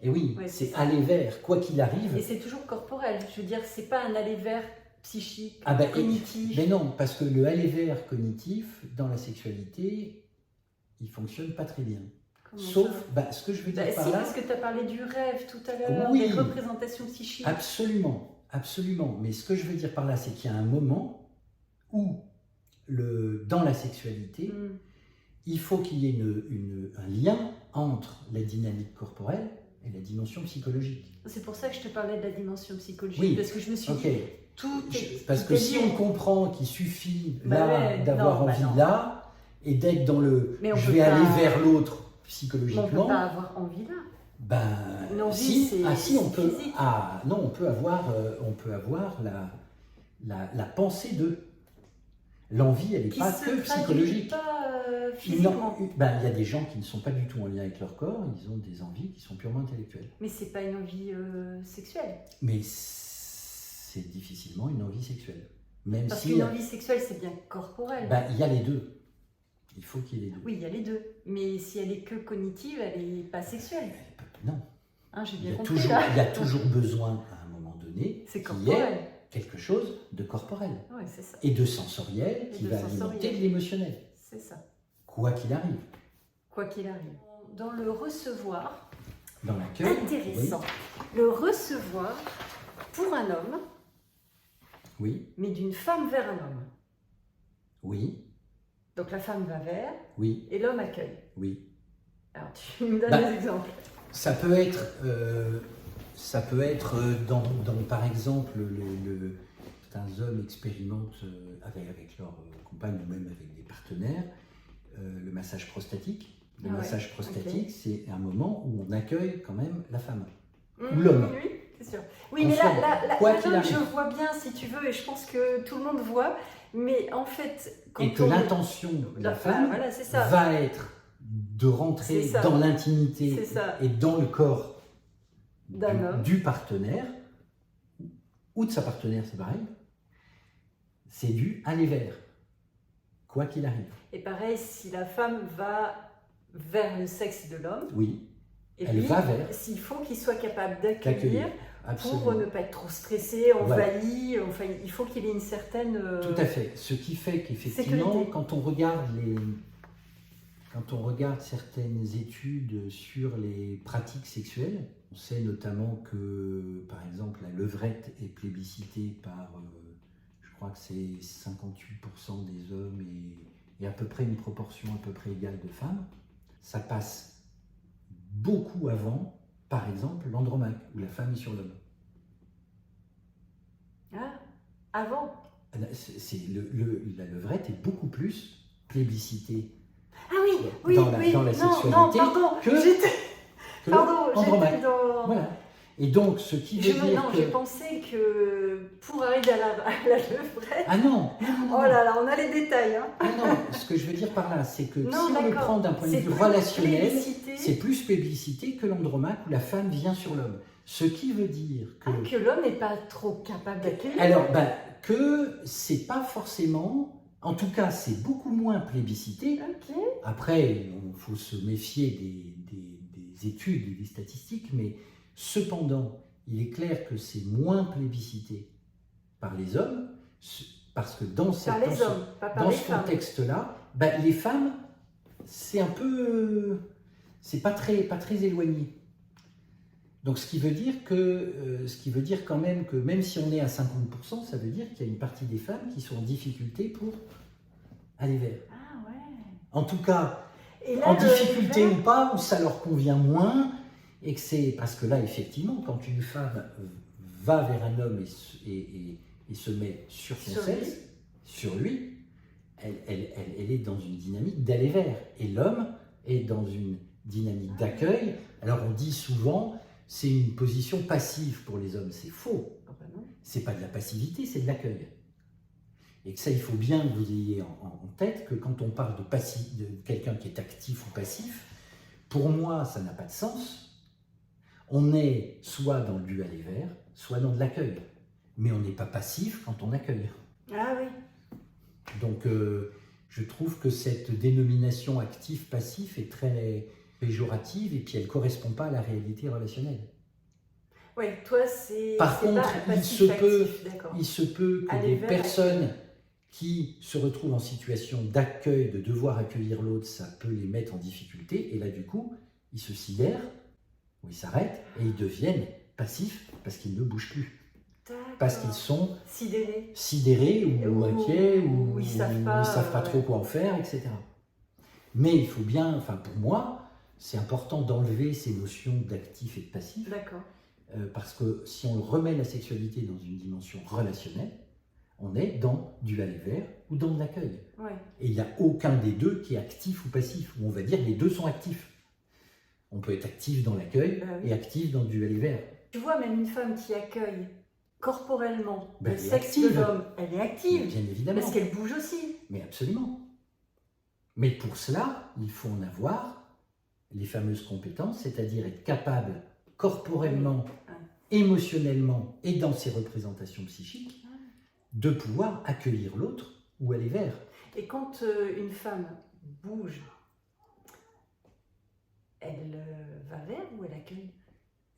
Et oui, c'est aller vers, quoi qu'il arrive. Et c'est toujours corporel. Je veux dire, c'est pas un aller vers psychique, cognitif. Mais non, parce que le aller vers cognitif, dans la sexualité, il fonctionne pas très bien. Sauf, ce que je veux dire par là... parce que tu as parlé du rêve tout à l'heure, des représentations psychiques. Absolument, absolument. Mais ce que je veux dire par là, c'est qu'il y a un moment où, dans la sexualité, il faut qu'il y ait un lien entre la dynamique corporelle et la dimension psychologique. C'est pour ça que je te parlais de la dimension psychologique, Oui. parce que je me suis dit, tout est... Parce que si on comprend qu'il suffit là d'avoir envie non. là, et d'être dans le Mais je vais aller vers l'autre On ne psychologiquement, peut pas avoir envie là. ben L'envie, si on peut physique. non on peut avoir la pensée de l'envie, elle n'est pas que psychologique. Pas physiquement. Ben, il y a des gens qui ne sont pas du tout en lien avec leur corps, ils ont des envies qui sont purement intellectuelles. Mais c'est pas une envie sexuelle. Mais c'est difficilement une envie sexuelle. Même Parce si qu'une envie sexuelle, c'est bien corporel. Ben, il y a les deux. Il faut qu'il y ait les deux. Oui, il y a les deux. Mais si elle est que cognitive, elle n'est pas sexuelle. Non. Hein, j'ai Il bien y a compris toujours, là. il y a toujours besoin, à un moment donné, C'est qu'il y corporel. ait quelque chose de corporel Oui, c'est ça. et de sensoriel Et qui de va sensoriel. alimenter de l'émotionnel, C'est ça. quoi qu'il arrive. Quoi qu'il arrive. Dans le recevoir, Dans l'accueil, intéressant. Le recevoir pour un homme, oui, mais d'une femme vers un homme. oui, Donc la femme va vers oui, et l'homme accueille. oui. Alors tu me donnes Bah, des exemples. Ça peut être dans, par exemple, certains hommes expérimentent avec leur compagne ou même avec des partenaires le massage prostatique. Le massage prostatique, c'est un moment où on accueille quand même la femme ou l'homme. Oui, c'est sûr. Oui, mais là qu'il je vois bien si tu veux, et je pense que tout le monde voit, mais en fait, quand et que l'intention de la femme voilà, c'est ça. va être de rentrer dans l'intimité et dans le corps du partenaire ou de sa partenaire, c'est pareil. C'est du aller vers, quoi qu'il arrive. Et pareil, si la femme va vers le sexe de l'homme, oui, et elle va vers. S'il faut qu'il soit capable d'accueillir absolument. Pour ne pas être trop stressé, envahi, enfin, il faut qu'il ait une certaine... Tout à fait. Ce qui fait qu'effectivement, quand on regarde certaines études sur les pratiques sexuelles, on sait notamment que, par exemple, la levrette est plébiscitée par, je crois que c'est 58% des hommes et à peu près une proportion à peu près égale de femmes. Ça passe beaucoup avant, par exemple, l'andromaque, où la femme est sur l'homme. Ah, avant? La levrette est beaucoup plus plébiscitée. Ah oui, dans la sexualité pardon, que j'étais dans... Voilà. Et donc, ce qui veut dire que... j'ai pensé que pour arriver à la levrette... Ah non, Oh là là, on a les détails. Hein. Ah non, ce que je veux dire par là, c'est que si on le prend d'un point de vue relationnel, c'est plus plébiscité que l'andromaque où la femme vient sur l'homme. Ce qui veut dire que... que l'homme n'est pas trop capable d'accueillir. Alors, que c'est pas forcément... En tout cas, c'est beaucoup moins plébiscité. Okay. Après, il faut se méfier des études et des statistiques, mais cependant, il est clair que c'est moins plébiscité par les hommes, parce que dans ce contexte-là, les femmes, c'est un peu... c'est pas très éloigné. Donc, ce qui veut dire quand même que même si on est à 50%, ça veut dire qu'il y a une partie des femmes qui sont en difficulté pour aller vers. Ah ouais. En tout cas, en difficulté ou pas, où ça leur convient moins, et que c'est parce que là, effectivement, quand une femme va vers un homme et se met sur son sexe, sur lui, elle est dans une dynamique d'aller vers, et l'homme est dans une dynamique d'accueil. Alors on dit souvent, c'est une position passive pour les hommes, c'est faux. C'est pas de la passivité, c'est de l'accueil. Et que ça, il faut bien que vous ayez en tête que quand on parle de quelqu'un qui est actif ou passif, pour moi, ça n'a pas de sens. On est soit dans du aller vers, soit dans de l'accueil. Mais on n'est pas passif quand on accueille. Ah oui. Donc, je trouve que cette dénomination actif-passif est très péjorative et puis elle ne correspond pas à la réalité relationnelle. Oui, toi, c'est... Par contre, il se peut que des personnes qui se retrouvent en situation d'accueil, de devoir accueillir l'autre, ça peut les mettre en difficulté. Et là, du coup, ils se sidèrent, ou ils s'arrêtent, et ils deviennent passifs parce qu'ils ne bougent plus. Parce qu'ils sont sidérés ou inquiets, ou ils ne savent pas trop quoi en faire, etc. Mais il faut bien, pour moi, c'est important d'enlever ces notions d'actif et de passif. D'accord. Parce que si on remet la sexualité dans une dimension relationnelle, on est dans du aller-vers ou dans de l'accueil. Ouais. Et il n'y a aucun des deux qui est actif ou passif, ou on va dire les deux sont actifs. On peut être actif dans l'accueil oui. et actif dans du aller-vers. Tu vois, même une femme qui accueille corporellement Ben, le sexe de l'homme, elle est active. Bien évidemment. Parce qu'elle bouge aussi. Mais absolument. Mais pour cela, il faut en avoir les fameuses compétences, c'est-à-dire être capable corporellement, émotionnellement et dans ses représentations psychiques, de pouvoir accueillir l'autre ou aller vers. Et quand une femme bouge, elle va vers ou elle accueille?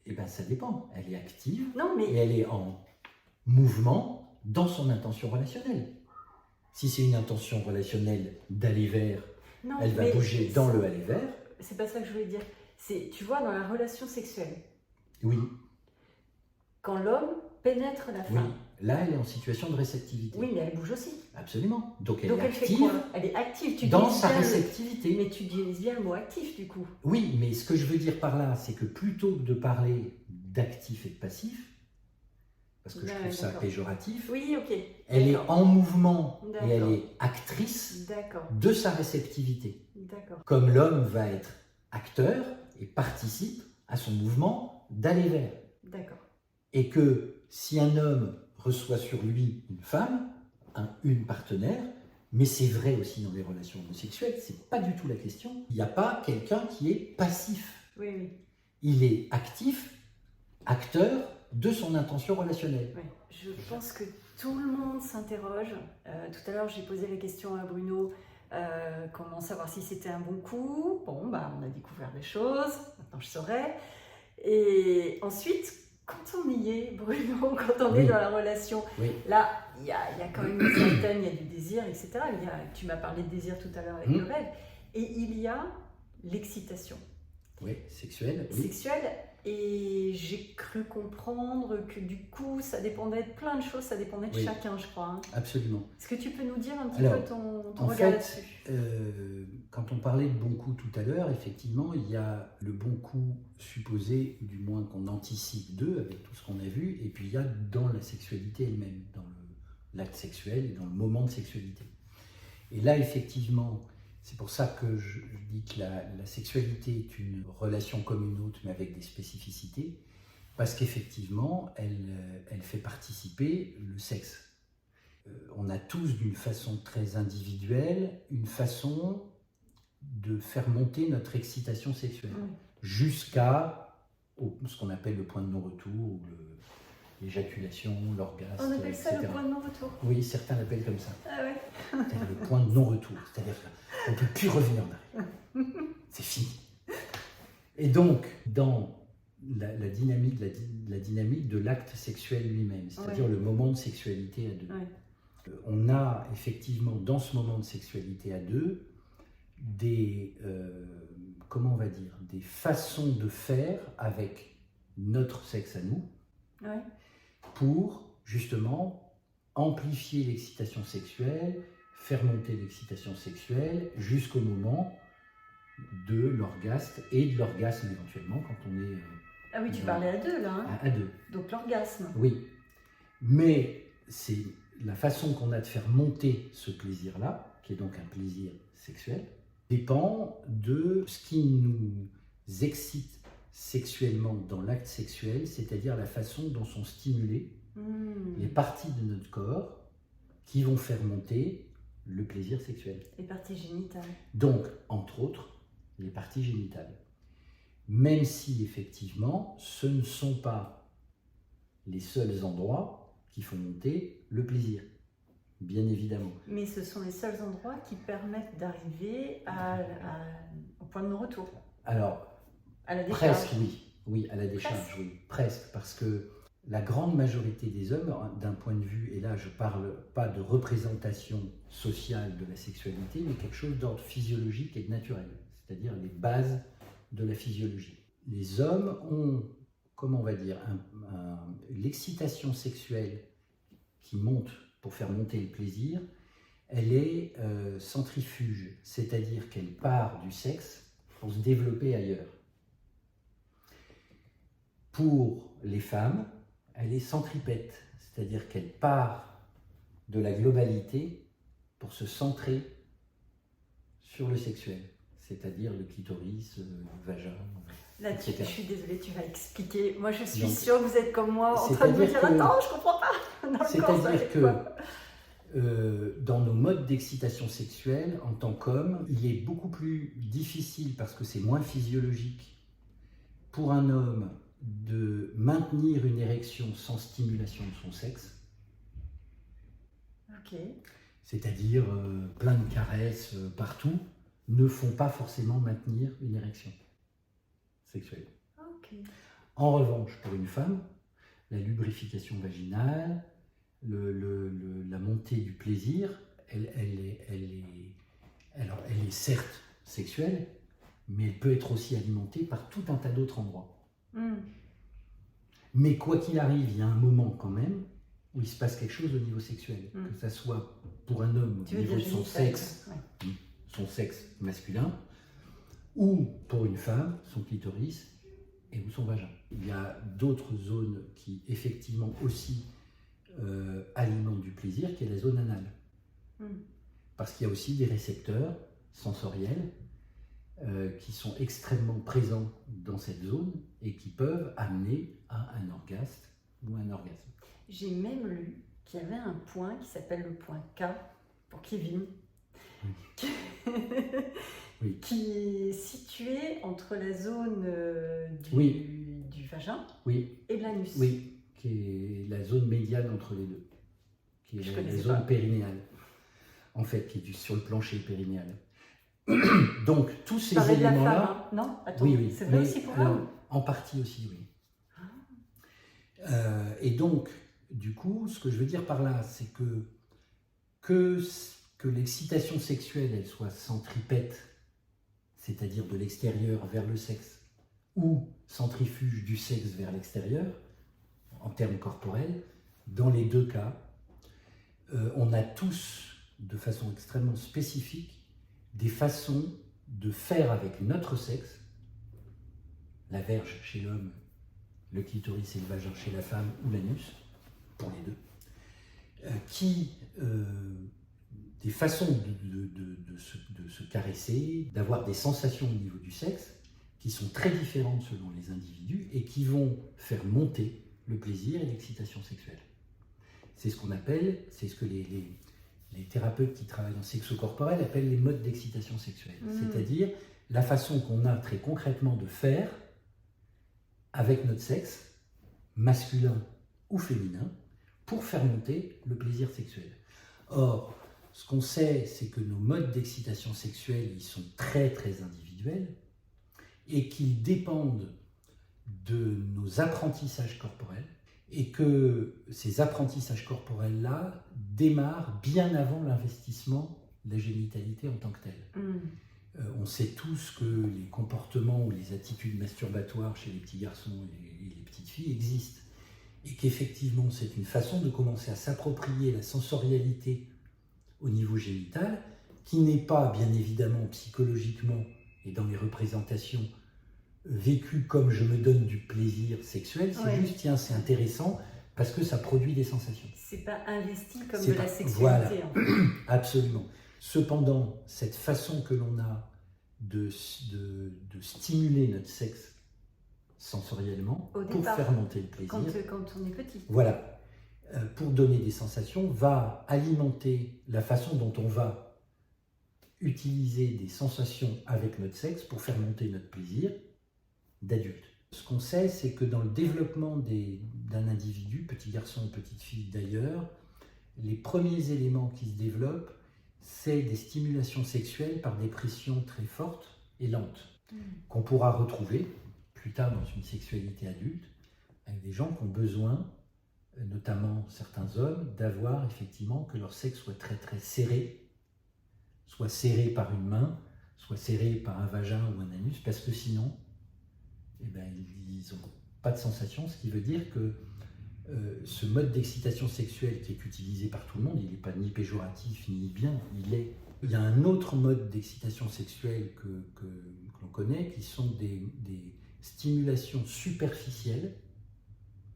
Eh bien, ça dépend. Elle est active non, mais... et elle est en mouvement dans son intention relationnelle. Si c'est une intention relationnelle d'aller vers, non, elle va bouger dans le aller vers. C'est pas ça que je voulais dire. Tu vois, dans la relation sexuelle, oui. Quand l'homme pénètre la femme. Oui, là elle est en situation de réceptivité. Oui, mais elle bouge aussi. Absolument. Donc elle est active. Fait quoi? Elle est active. Dans sa réceptivité. Mais tu utilises bien le mot actif du coup. Oui, mais ce que je veux dire par là, c'est que plutôt que de parler d'actif et de passif, parce que je trouve ça péjoratif, oui, ok. Elle est en mouvement et elle est actrice de sa réceptivité. Comme l'homme va être acteur et participe à son mouvement d'aller vers. Et que si un homme reçoit sur lui une femme, une partenaire, mais c'est vrai aussi dans les relations homosexuelles, c'est pas du tout la question. Il n'y a pas quelqu'un qui est passif. Oui. Il est actif, acteur de son intention relationnelle. Oui. Je pense que tout le monde s'interroge. Tout à l'heure, j'ai posé la question à Bruno, comment savoir si c'était un bon coup. Bon, on a découvert des choses, maintenant je saurais. Et ensuite, quand on y est, Bruno, quand on est dans la relation, là, il y a quand même une certaine, il y a du désir, etc. Tu m'as parlé de désir tout à l'heure avec le rêve. Et il y a l'excitation. Oui, sexuelle. Sexuelle. Et j'ai cru comprendre que du coup, ça dépendait de plein de choses, ça dépendait de chacun, je crois. Absolument. Est-ce que tu peux nous dire un petit peu ton regard là-dessus? Quand on parlait de bon coup tout à l'heure, effectivement, il y a le bon coup supposé, du moins qu'on anticipe d'eux, avec tout ce qu'on a vu, et puis il y a dans la sexualité elle-même, dans l'acte sexuel et dans le moment de sexualité. Et là, effectivement, c'est pour ça que je dis que la sexualité est une relation comme une autre, mais avec des spécificités, parce qu'effectivement, elle fait participer le sexe. On a tous, d'une façon très individuelle, une façon de faire monter notre excitation sexuelle, jusqu'à ce qu'on appelle le point de non-retour, ou l'éjaculation, l'orgasme, On appelle ça le point de non-retour. Oui, certains l'appellent comme ça. Ah ouais. C'est le point de non-retour, c'est-à-dire qu'on ne peut plus revenir en arrière. C'est fini. Et donc, dans la dynamique de l'acte sexuel lui-même, c'est-à-dire le moment de sexualité à deux, on a effectivement dans ce moment de sexualité à deux des, comment on va dire, des façons de faire avec notre sexe à nous, pour justement amplifier l'excitation sexuelle, faire monter l'excitation sexuelle jusqu'au moment de l'orgasme et de l'orgasme éventuellement quand on est... ah oui, tu parlais à deux là. À deux. Donc l'orgasme. Oui, mais c'est la façon qu'on a de faire monter ce plaisir-là, qui est donc un plaisir sexuel, dépend de ce qui nous excite sexuellement dans l'acte sexuel, c'est-à-dire la façon dont sont stimulées les parties de notre corps qui vont faire monter le plaisir sexuel. Les parties génitales. Donc, entre autres, les parties génitales. Même si, effectivement, ce ne sont pas les seuls endroits qui font monter le plaisir, bien évidemment. Mais ce sont les seuls endroits qui permettent d'arriver au point de non-retour. Alors, à la décharge. Presque, oui. Oui, à la décharge, oui. Presque, parce que la grande majorité des hommes, d'un point de vue, et là je ne parle pas de représentation sociale de la sexualité, mais quelque chose d'ordre physiologique et naturel, c'est-à-dire les bases de la physiologie. Les hommes ont, comment on va dire, l'excitation sexuelle qui monte pour faire monter le plaisir, elle est centrifuge, c'est-à-dire qu'elle part du sexe pour se développer ailleurs. Pour les femmes, elle est centripète, c'est-à-dire qu'elle part de la globalité pour se centrer sur le sexuel, c'est-à-dire le clitoris, le vagin, Là, etc. je suis désolée, tu vas expliquer. Moi, je suis Donc, sûre que vous êtes comme moi en train de me dire attends, je comprends pas. C'est-à-dire que dans nos modes d'excitation sexuelle, en tant qu'homme, il est beaucoup plus difficile, parce que c'est moins physiologique, pour un homme de maintenir une érection sans stimulation de son sexe. Ok. C'est-à-dire plein de caresses partout, ne font pas forcément maintenir une érection sexuelle. Ok. En revanche, pour une femme, la lubrification vaginale, la montée du plaisir, elle est certes sexuelle, mais elle peut être aussi alimentée par tout un tas d'autres endroits. Mais quoi qu'il arrive, il y a un moment quand même où il se passe quelque chose au niveau sexuel, que ça soit pour un homme au niveau de son sexe, son sexe masculin, ou pour une femme, son clitoris et ou son vagin. Il y a d'autres zones qui effectivement aussi alimentent du plaisir, qui est la zone anale. Parce qu'il y a aussi des récepteurs sensoriels qui sont extrêmement présents dans cette zone et qui peuvent amener à un orgasme ou un orgasme. J'ai même lu qu'il y avait un point qui s'appelle le point K pour Kevin, Oui. qui est situé entre la zone du vagin et de l'anus. Oui, qui est la zone médiane entre les deux, qui est la zone périnéale, en fait, qui est sur le plancher périnéal. Donc, tous ces éléments-là... Femme, hein. Non, attends, oui, c'est vrai aussi pour l'homme. En partie aussi, oui. Et donc, du coup, ce que je veux dire par là, c'est que l'excitation sexuelle, elle soit centripète, c'est-à-dire de l'extérieur vers le sexe, ou centrifuge du sexe vers l'extérieur, en termes corporels, dans les deux cas, on a tous, de façon extrêmement spécifique, des façons de faire avec notre sexe, la verge chez l'homme, le clitoris et le vagin chez la femme, ou l'anus, pour les deux, des façons de se caresser, d'avoir des sensations au niveau du sexe, qui sont très différentes selon les individus et qui vont faire monter le plaisir et l'excitation sexuelle. C'est ce qu'on appelle, c'est ce que les thérapeutes qui travaillent en sexo-corporel appellent les modes d'excitation sexuelle. C'est-à-dire la façon qu'on a très concrètement de faire avec notre sexe, masculin ou féminin, pour faire monter le plaisir sexuel. Or, ce qu'on sait, c'est que nos modes d'excitation sexuelle, ils sont très très individuels et qu'ils dépendent de nos apprentissages corporels, et que ces apprentissages corporels-là démarrent bien avant l'investissement de la génitalité en tant que telle. On sait tous que les comportements ou les attitudes masturbatoires chez les petits garçons et les petites filles existent, et qu'effectivement c'est une façon de commencer à s'approprier la sensorialité au niveau génital, qui n'est pas bien évidemment psychologiquement et dans les représentations vécu comme je me donne du plaisir sexuel, c'est juste, tiens, c'est intéressant parce que ça produit des sensations. C'est pas investi comme de la sexualité. Voilà, en fait. Absolument. Cependant, cette façon que l'on a de stimuler notre sexe sensoriellement pour faire monter le plaisir, quand on est petit. Voilà, pour donner des sensations, va alimenter la façon dont on va utiliser des sensations avec notre sexe pour faire monter notre plaisir d'adulte. Ce qu'on sait, c'est que dans le développement d'un individu, petit garçon ou petite fille d'ailleurs, les premiers éléments qui se développent, c'est des stimulations sexuelles par des pressions très fortes et lentes, qu'on pourra retrouver plus tard dans une sexualité adulte, avec des gens qui ont besoin, notamment certains hommes, d'avoir effectivement que leur sexe soit très très serré, soit serré par une main, soit serré par un vagin ou un anus, parce que sinon, eh ben, ils n'ont pas de sensation, ce qui veut dire que ce mode d'excitation sexuelle qui est utilisé par tout le monde, il n'est pas ni péjoratif ni bien, il y a un autre mode d'excitation sexuelle que que l'on connaît, qui sont des stimulations superficielles,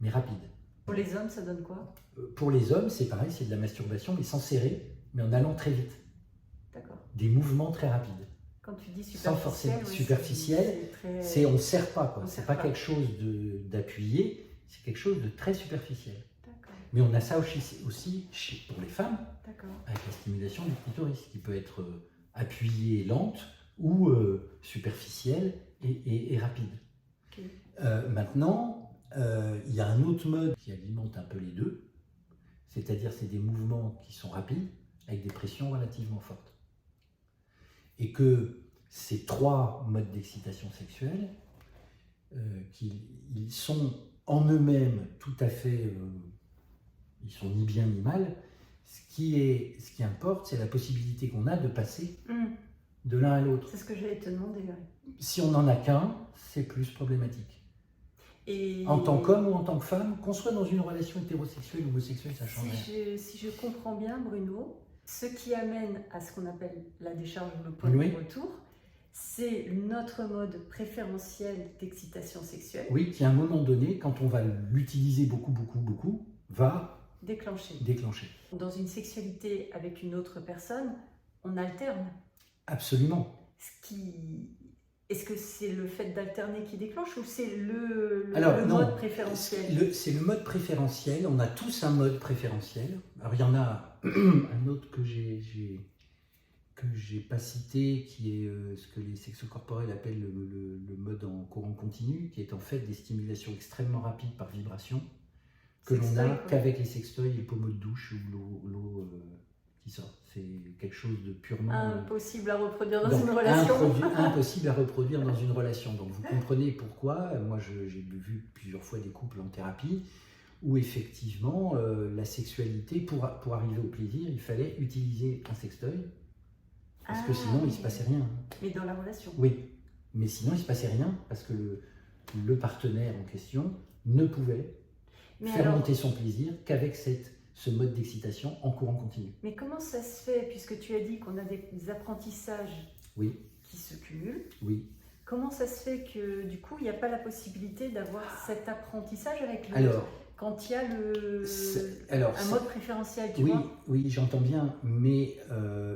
mais rapides. Pour les hommes, ça donne quoi? Pour les hommes, c'est pareil, c'est de la masturbation, mais sans serrer, mais en allant très vite. D'accord. Des mouvements très rapides. Quand tu dis superficiel, Sans forcément ouais, superficiel, c'est on ne serre pas, quoi. C'est pas pas. quelque chose d'appuyé, c'est quelque chose de très superficiel. D'accord. Mais on a ça aussi pour les femmes, D'accord. avec la stimulation du clitoris, qui peut être appuyée et lente ou superficielle et rapide. Okay. Maintenant, il y a un autre mode qui alimente un peu les deux, c'est-à-dire c'est des mouvements qui sont rapides avec des pressions relativement fortes. Et que ces trois modes d'excitation sexuelle, ils sont en eux-mêmes tout à fait, ils sont ni bien ni mal. Ce qui importe, c'est la possibilité qu'on a de passer de l'un à l'autre. C'est ce que j'allais te demander. Ouais. Si on n'en a qu'un, c'est plus problématique. Et en tant qu'homme ou en tant que femme, qu'on soit dans une relation hétérosexuelle ou homosexuelle, ça change rien. Si je comprends bien, Bruno, ce qui amène à ce qu'on appelle la décharge ou le point de retour, c'est notre mode préférentiel d'excitation sexuelle. Oui, qui à un moment donné, quand on va l'utiliser beaucoup, va déclencher. Dans une sexualité avec une autre personne, on alterne. Absolument. Est-ce que c'est le fait d'alterner qui déclenche ou c'est le non, mode préférentiel? C'est le mode préférentiel. On a tous un mode préférentiel. Alors il y en a un autre que j'ai pas cité, qui est ce que les sexocorporels appellent le mode en courant continu, qui est en fait des stimulations extrêmement rapides par vibration, que l'on a qu'avavec les sextoys et les pommeaux de douche ou l'eau qui sort. C'est quelque chose de purement... impossible à reproduire dans une relation. Impossible à reproduire dans une relation. Donc vous comprenez pourquoi. Moi j'ai vu plusieurs fois des couples en thérapie où effectivement la sexualité, pour arriver au plaisir, il fallait utiliser un sextoy. Parce que sinon, il ne se passait rien. Mais dans la relation. Oui, mais sinon, il ne se passait rien parce que le partenaire en question ne pouvait faire monter son plaisir qu'avec ce mode d'excitation en courant continu. Mais comment ça se fait, puisque tu as dit qu'on a des apprentissages qui se cumulent? Oui. Comment ça se fait que du coup, il n'y a pas la possibilité d'avoir cet apprentissage avec l'autre? Quand il y a un mode préférentiel, tu vois? Oui, j'entends bien, mais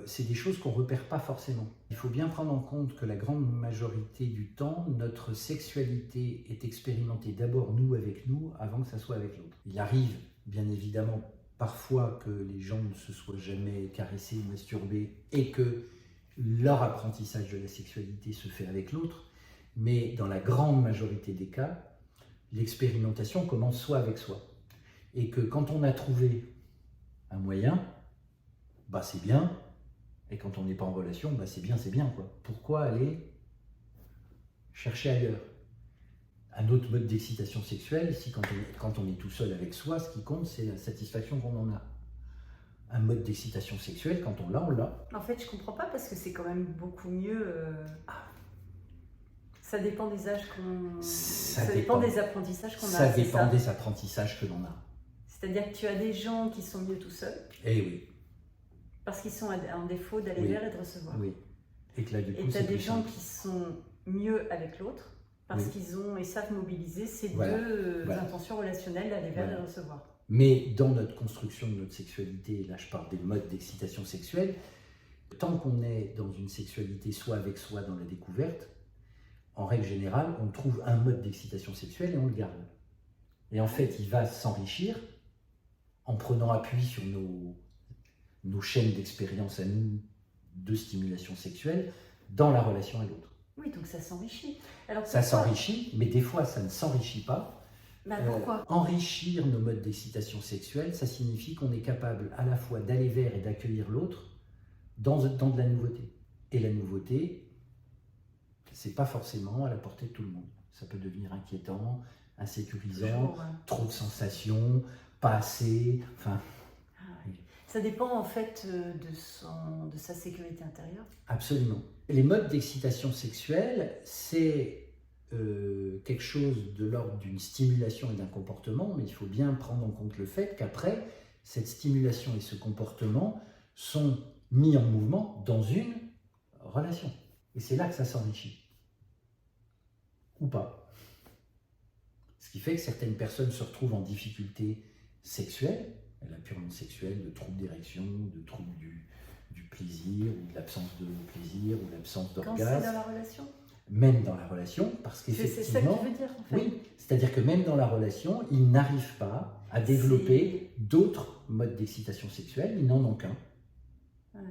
c'est des choses qu'on ne repère pas forcément. Il faut bien prendre en compte que la grande majorité du temps, notre sexualité est expérimentée d'abord nous avec nous, avant que ça soit avec l'autre. Il arrive, bien évidemment, parfois que les gens ne se soient jamais caressés ou masturbés et que leur apprentissage de la sexualité se fait avec l'autre, mais dans la grande majorité des cas, l'expérimentation commence soi avec soi. Et que quand on a trouvé un moyen, c'est bien. Et quand on n'est pas en relation, c'est bien, quoi. Pourquoi aller chercher ailleurs? Un autre mode d'excitation sexuelle, ici, quand on est tout seul avec soi, ce qui compte, c'est la satisfaction qu'on en a. Un mode d'excitation sexuelle, quand on l'a. En fait, je comprends pas parce que c'est quand même beaucoup mieux... Ça dépend des âges qu'on... Ça dépend des apprentissages qu'on a. Ça dépend des apprentissages que l'on a. C'est-à-dire que tu as des gens qui sont mieux tout seuls. Eh oui. Parce qu'ils sont en défaut d'aller vers et de recevoir. Oui. Et que là, du coup, tu as des gens qui sont mieux avec l'autre parce qu'ils savent mobiliser ces deux intentions relationnelles d'aller vers et de recevoir. Mais dans notre construction de notre sexualité, là je parle des modes d'excitation sexuelle, tant qu'on est dans une sexualité soit avec soi dans la découverte, en règle générale, on trouve un mode d'excitation sexuelle et on le garde. Et en fait, il va s'enrichir en prenant appui sur nos chaînes d'expérience à nous de stimulation sexuelle dans la relation à l'autre. Oui, donc ça s'enrichit. Ça s'enrichit, mais des fois, ça ne s'enrichit pas. Pourquoi enrichir nos modes d'excitation sexuelle, ça signifie qu'on est capable à la fois d'aller vers et d'accueillir l'autre dans de la nouveauté. Et la nouveauté, c'est pas forcément à la portée de tout le monde. Ça peut devenir inquiétant, insécurisant, trop de sensations, pas assez, enfin... Ça dépend en fait de sa sécurité intérieure. Absolument. Les modes d'excitation sexuelle, c'est quelque chose de l'ordre d'une stimulation et d'un comportement, mais il faut bien prendre en compte le fait qu'après, cette stimulation et ce comportement sont mis en mouvement dans une relation. Et c'est là que ça s'enrichit. ou pas. Ce qui fait que certaines personnes se retrouvent en difficulté sexuelle, la purement sexuelle, de troubles d'érection, de troubles du plaisir, ou de l'absence de plaisir, ou l'absence d'orgasme. Quand c'est dans la relation? Même dans la relation, parce qu'effectivement... C'est ça que tu veux dire, en fait. Oui, c'est-à-dire que même dans la relation, ils n'arrivent pas à développer d'autres modes d'excitation sexuelle, ils n'en ont qu'un. Ouais.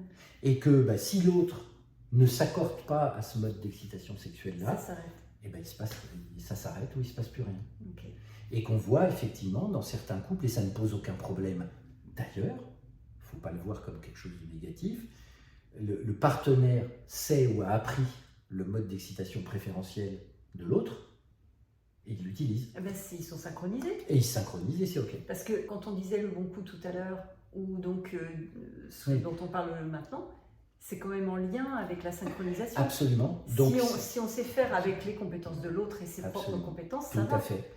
Et que si l'autre ne s'accorde pas à ce mode d'excitation sexuelle-là, ça s'arrête. Et ça s'arrête ou il ne se passe plus rien. Okay. Et qu'on voit effectivement dans certains couples, et ça ne pose aucun problème d'ailleurs, il ne faut pas le voir comme quelque chose de négatif, le partenaire sait ou a appris le mode d'excitation préférentiel de l'autre, et il l'utilise. Ils sont synchronisés. Et ils se synchronisent et c'est OK. Parce que quand on disait le bon coup tout à l'heure, ou donc ce dont on parle maintenant, c'est quand même en lien avec la synchronisation. Absolument. Donc, si on sait faire avec les compétences de l'autre et ses propres compétences, ça va. Tout à fait.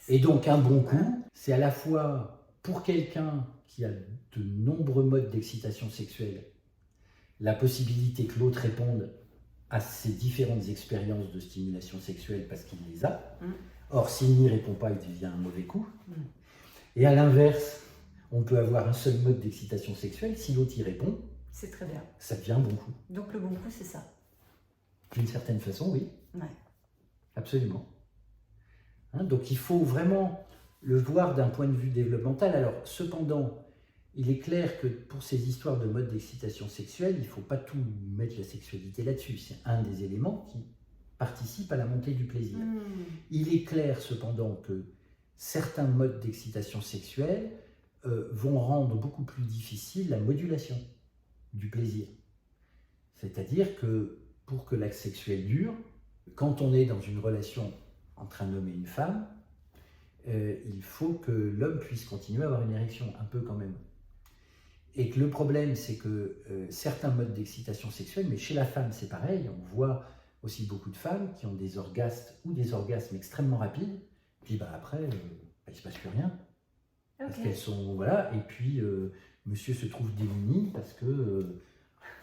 Et donc un bon coup, c'est à la fois pour quelqu'un qui a de nombreux modes d'excitation sexuelle, la possibilité que l'autre réponde à ses différentes expériences de stimulation sexuelle parce qu'il les a. Or, s'il n'y répond pas, il devient un mauvais coup. Et à l'inverse, on peut avoir un seul mode d'excitation sexuelle. Si l'autre y répond, c'est très bien. Ça devient un bon coup. Donc le bon coup, c'est ça. D'une certaine façon, oui. Ouais. Absolument. Donc il faut vraiment le voir d'un point de vue développemental. Alors, cependant, il est clair que pour ces histoires de mode d'excitation sexuelle, il ne faut pas tout mettre la sexualité là-dessus. C'est un des éléments qui participe à la montée du plaisir. Il est clair cependant que certains modes d'excitation sexuelle vont rendre beaucoup plus difficile la modulation du plaisir. C'est-à-dire que pour que l'acte sexuel dure, quand on est dans une relation entre un homme et une femme, il faut que l'homme puisse continuer à avoir une érection, un peu quand même. Et que le problème, c'est que certains modes d'excitation sexuelle, mais chez la femme c'est pareil, on voit aussi beaucoup de femmes qui ont des orgasmes ou des orgasmes extrêmement rapides, puis après, il ne se passe plus rien. Okay. Parce qu'elles sont, voilà, et puis monsieur se trouve démuni parce que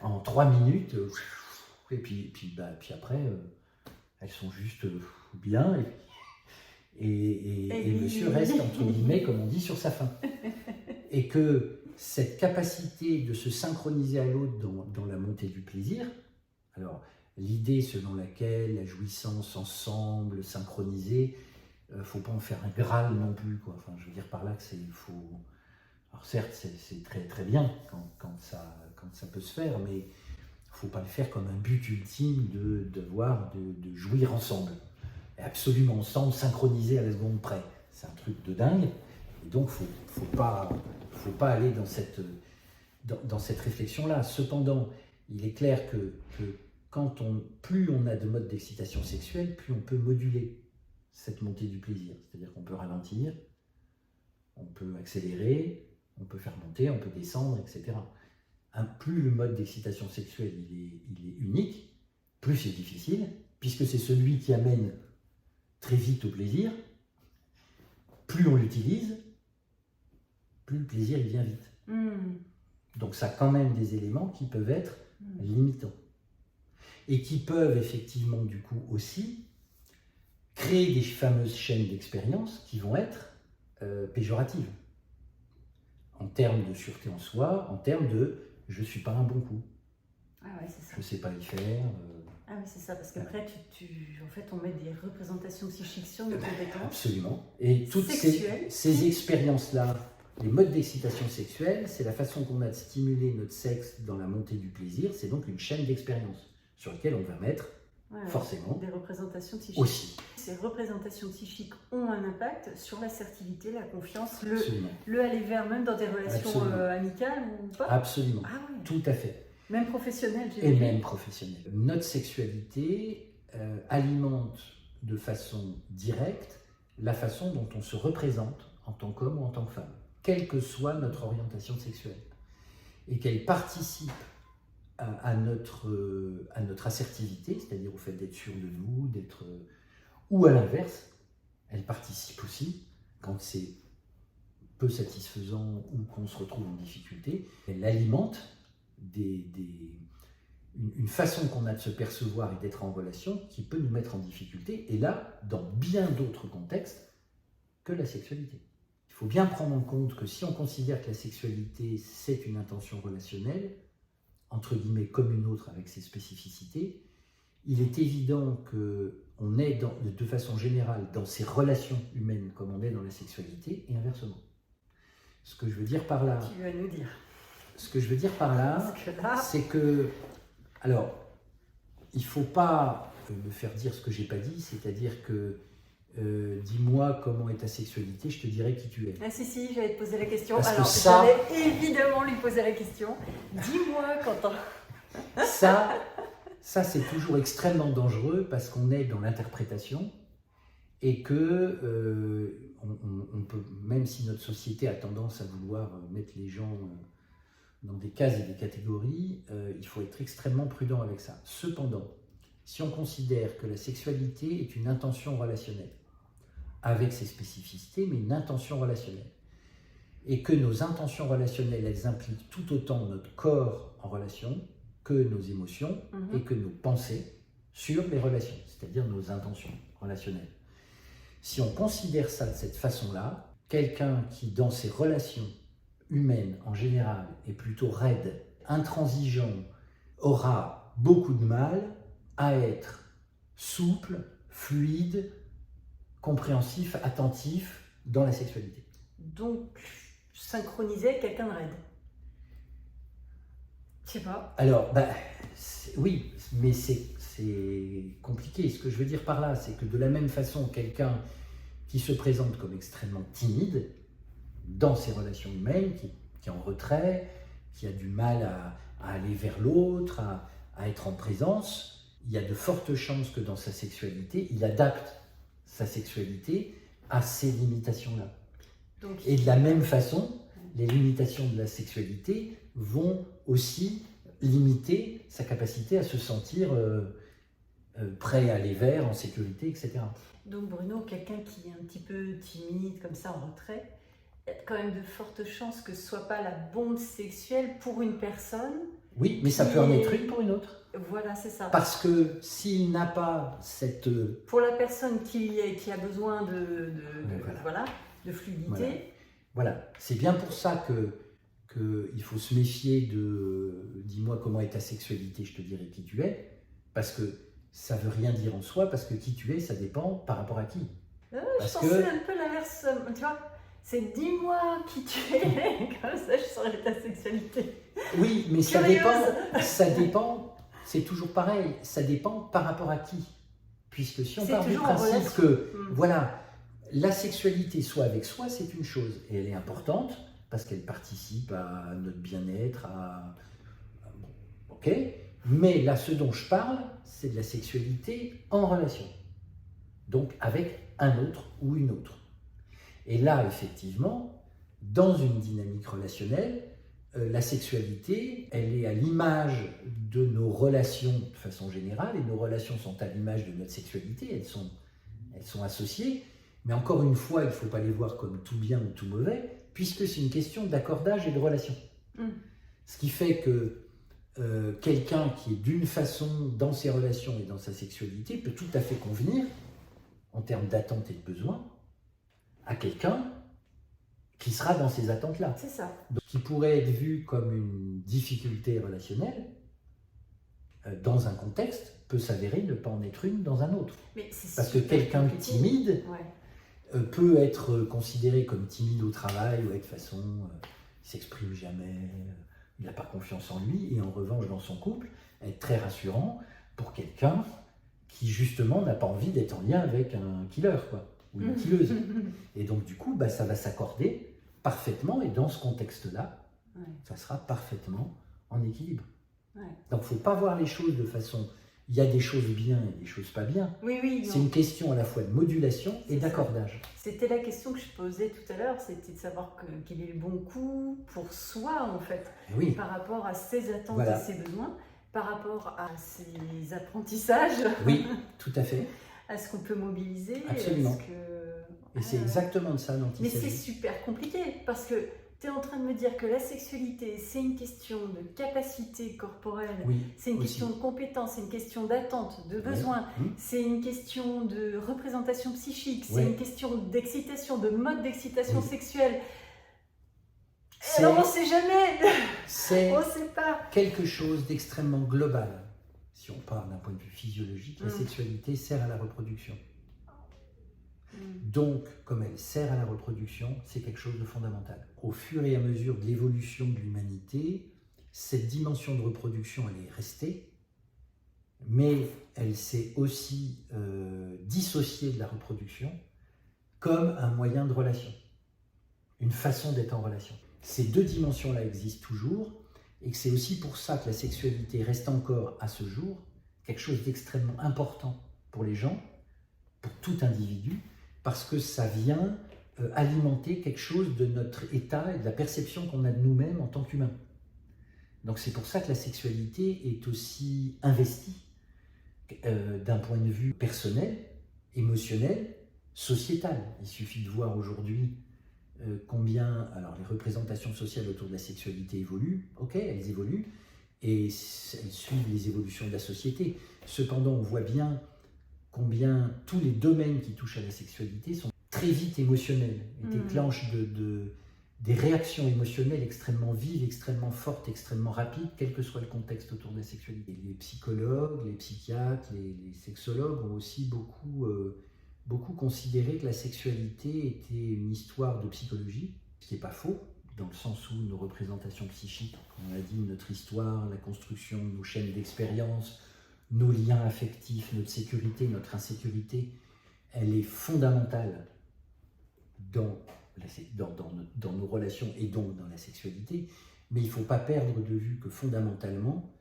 en 3 minutes, et puis après, elles sont juste bien, et monsieur reste, entre guillemets, comme on dit, sur sa faim. Et que cette capacité de se synchroniser à l'autre dans la montée du plaisir, alors l'idée selon laquelle la jouissance ensemble, synchronisée, ne faut pas en faire un Graal non plus, quoi. Enfin, je veux dire par là que il faut... Alors certes, c'est très très bien quand ça peut se faire, mais il ne faut pas le faire comme un but ultime de jouir ensemble. Et absolument ensemble, synchronisé à la seconde près. C'est un truc de dingue. Et donc, faut pas aller dans cette réflexion-là. Cependant, il est clair que plus on a de modes d'excitation sexuelle, plus on peut moduler cette montée du plaisir. C'est-à-dire qu'on peut ralentir, on peut accélérer, on peut faire monter, on peut descendre, etc. Plus le mode d'excitation sexuelle il est unique, plus c'est difficile, puisque c'est celui qui amène très vite au plaisir. Plus on l'utilise, plus le plaisir il vient vite. Donc ça a quand même des éléments qui peuvent être limitants. Et qui peuvent effectivement du coup aussi créer des fameuses chaînes d'expérience qui vont être péjoratives. En termes de sûreté en soi, en termes de « je ne suis pas un bon coup Ah ouais, c'est ça. »,« je ne sais pas y faire ». Ah oui, c'est ça, parce qu'après, en fait, on met des représentations psychiques sur nos compétences. Absolument. Et toutes ces expériences-là, les modes d'excitation sexuelle, c'est la façon qu'on a de stimuler notre sexe dans la montée du plaisir. C'est donc une chaîne d'expériences sur laquelle on va mettre forcément des représentations psychiques. Aussi. Ces représentations psychiques ont un impact sur l'assertivité, la confiance, Absolument. le aller vers, même dans des relations amicales ou pas. Absolument. Ah oui. Tout à fait. Même professionnelle, j'ai Et vu. même professionnelle. Notre sexualité alimente de façon directe la façon dont on se représente en tant qu'homme ou en tant que femme, quelle que soit notre orientation sexuelle. Et qu'elle participe à notre assertivité, c'est-à-dire au fait d'être sûr de nous, ou à l'inverse, elle participe aussi, quand c'est peu satisfaisant ou qu'on se retrouve en difficulté, elle alimente une façon qu'on a de se percevoir et d'être en relation qui peut nous mettre en difficulté, et là, dans bien d'autres contextes que la sexualité. Il faut bien prendre en compte que si on considère que la sexualité, c'est une intention relationnelle, entre guillemets comme une autre avec ses spécificités, il est évident qu'on est de façon générale dans ces relations humaines comme on est dans la sexualité, et inversement. Ce que je veux dire par là... Tu vas nous dire. Ce que je veux dire par là, c'est que... Alors, il ne faut pas me faire dire ce que je n'ai pas dit, c'est-à-dire que dis-moi comment est ta sexualité, je te dirai qui tu es. Ah si, j'allais te poser la question. Parce alors, j'allais évidemment lui poser la question. Dis-moi, Quentin. Ça c'est toujours extrêmement dangereux parce qu'on est dans l'interprétation et que on peut, même si notre société a tendance à vouloir mettre les gens dans des cases et des catégories, il faut être extrêmement prudent avec ça. Cependant, si on considère que la sexualité est une intention relationnelle, avec ses spécificités, mais une intention relationnelle, et que nos intentions relationnelles, elles impliquent tout autant notre corps en relation que nos émotions et que nos pensées sur les relations, c'est-à-dire nos intentions relationnelles. Si on considère ça de cette façon-là, quelqu'un qui, dans ses relations humaine en général est plutôt raide, intransigeant, aura beaucoup de mal à être souple, fluide, compréhensif, attentif dans la sexualité. Donc, synchroniser avec quelqu'un de raide. Je sais pas. Alors, oui, mais c'est compliqué. Ce que je veux dire par là, c'est que de la même façon, quelqu'un qui se présente comme extrêmement timide, dans ses relations humaines, qui est en retrait, qui a du mal à aller vers l'autre, à être en présence, il y a de fortes chances que dans sa sexualité, il adapte sa sexualité à ces limitations-là. Et de la même façon, les limitations de la sexualité vont aussi limiter sa capacité à se sentir prêt à aller vers, en sécurité, etc. Donc Bruno, quelqu'un qui est un petit peu timide, comme ça, en retrait, il y a quand même de fortes chances que ce ne soit pas la bombe sexuelle pour une personne. Oui, mais ça peut en être une pour une autre. Voilà, c'est ça. Parce que s'il n'a pas cette... Pour la personne qui a besoin de fluidité. Voilà. C'est bien pour ça qu'il faut se méfier de « dis-moi comment est ta sexualité, je te dirai qui tu es », parce que ça ne veut rien dire en soi, parce que qui tu es, ça dépend par rapport à qui. Je pensais un peu l'inverse, tu vois. C'est dis-moi qui tu es, comme ça je saurai ta sexualité. Oui, mais ça dépend, c'est toujours pareil, ça dépend par rapport à qui. Puisque si on part du principe que, voilà, la sexualité soit avec soi, c'est une chose, et elle est importante, parce qu'elle participe à notre bien-être, ok, mais là, ce dont je parle, c'est de la sexualité en relation. Donc avec un autre ou une autre. Et là, effectivement, dans une dynamique relationnelle, la sexualité, elle est à l'image de nos relations de façon générale, et nos relations sont à l'image de notre sexualité, elles sont associées, mais encore une fois, il ne faut pas les voir comme tout bien ou tout mauvais, puisque c'est une question d'accordage et de relation. Ce qui fait que quelqu'un qui est d'une façon dans ses relations et dans sa sexualité peut tout à fait convenir, en termes d'attente et de besoin, à quelqu'un qui sera dans ces attentes-là. C'est ça. Donc, qui pourrait être vu comme une difficulté relationnelle, dans un contexte, peut s'avérer ne pas en être une dans un autre. Parce que quelqu'un de timide peut être considéré comme timide au travail, ou de façon, il ne s'exprime jamais, il n'a pas confiance en lui, et en revanche, dans son couple, être très rassurant pour quelqu'un qui, justement, n'a pas envie d'être en lien avec un killer, quoi, ou une killeuse. Et donc, du coup, ça va s'accorder parfaitement, et dans ce contexte-là, ça sera parfaitement en équilibre. Donc, il ne faut pas voir les choses de façon... Il y a des choses bien et des choses pas bien. C'est une question à la fois de modulation et d'accordage. C'était la question que je posais tout à l'heure, c'était de savoir quel est le bon coup pour soi, en fait, par rapport à ses attentes et ses besoins, par rapport à ses apprentissages. Oui, tout à fait. À ce qu'on peut mobiliser. Absolument. Et c'est exactement de ça dont il s'agit. Mais c'est super compliqué, parce que Tu es en train de me dire que la sexualité, c'est une question de capacité corporelle, Oui, c'est une aussi. question de compétence, c'est une question d'attente, de besoin, c'est une question de représentation psychique, c'est une question d'excitation, de mode d'excitation sexuelle. Alors on ne sait jamais, on ne sait pas. Quelque chose d'extrêmement global. Si on parle d'un point de vue physiologique, la sexualité sert à la reproduction. Donc, comme elle sert à la reproduction, c'est quelque chose de fondamental. Au fur et à mesure de l'évolution de l'humanité, cette dimension de reproduction, elle est restée, mais elle s'est aussi dissociée de la reproduction comme un moyen de relation, une façon d'être en relation. Ces deux dimensions-là existent toujours, et que c'est aussi pour ça que la sexualité reste encore, à ce jour, quelque chose d'extrêmement important pour les gens, pour tout individu, parce que ça vient alimenter quelque chose de notre état et de la perception qu'on a de nous-mêmes en tant qu'humains. Donc c'est pour ça que la sexualité est aussi investie d'un point de vue personnel, émotionnel, sociétal. Il suffit de voir aujourd'hui combien alors les représentations sociales autour de la sexualité évoluent, ok, elles évoluent, et elles suivent les évolutions de la société. Cependant, on voit bien combien tous les domaines qui touchent à la sexualité sont très vite émotionnels, et déclenchent des réactions émotionnelles extrêmement vives, extrêmement fortes, extrêmement rapides, quel que soit le contexte autour de la sexualité. Les psychologues, les psychiatres, les sexologues ont aussi beaucoup considéré que la sexualité était une histoire de psychologie, ce qui n'est pas faux, dans le sens où nos représentations psychiques, comme on a dit, notre histoire, la construction de nos chaînes d'expérience, nos liens affectifs, notre sécurité, notre insécurité, elle est fondamentale dans nos relations et donc dans la sexualité, mais il ne faut pas perdre de vue que fondamentalement,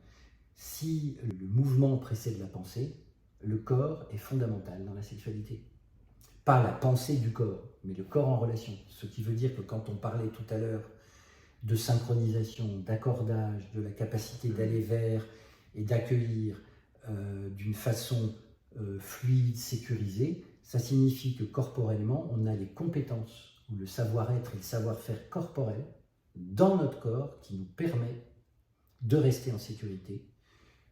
si le mouvement précède la pensée, le corps est fondamental dans la sexualité. Pas la pensée du corps, mais le corps en relation. Ce qui veut dire que quand on parlait tout à l'heure de synchronisation, d'accordage, de la capacité d'aller vers et d'accueillir d'une façon fluide, sécurisée, ça signifie que corporellement, on a les compétences ou le savoir-être et le savoir-faire corporel dans notre corps qui nous permet de rester en sécurité,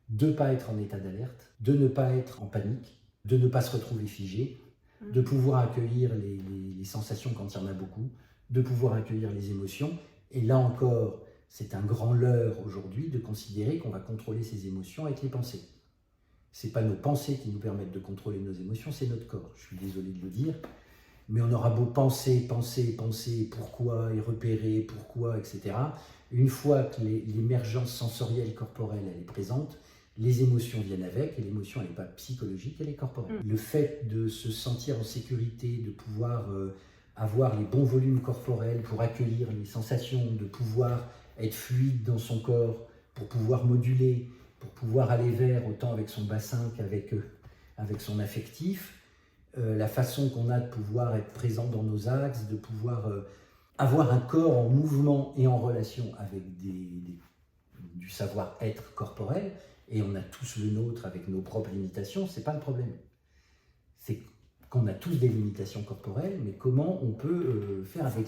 de ne pas être en état d'alerte, de ne pas être en panique, de ne pas se retrouver figé, de pouvoir accueillir les sensations quand il y en a beaucoup, de pouvoir accueillir les émotions. Et là encore, c'est un grand leurre aujourd'hui de considérer qu'on va contrôler ses émotions avec les pensées. Ce n'est pas nos pensées qui nous permettent de contrôler nos émotions, c'est notre corps. Je suis désolé de le dire, mais on aura beau penser, pourquoi, et repérer, pourquoi, etc. Une fois que l'émergence sensorielle corporelle elle est présente, les émotions viennent avec, et l'émotion elle n'est pas psychologique, elle est corporelle. Le fait de se sentir en sécurité, de pouvoir avoir les bons volumes corporels pour accueillir les sensations, de pouvoir être fluide dans son corps, pour pouvoir moduler, pour pouvoir aller vers autant avec son bassin qu'avec son affectif, la façon qu'on a de pouvoir être présent dans nos axes, de pouvoir avoir un corps en mouvement et en relation avec du savoir-être corporel, et on a tous le nôtre avec nos propres limitations, c'est pas le problème. C'est qu'on a tous des limitations corporelles, mais comment on peut faire avec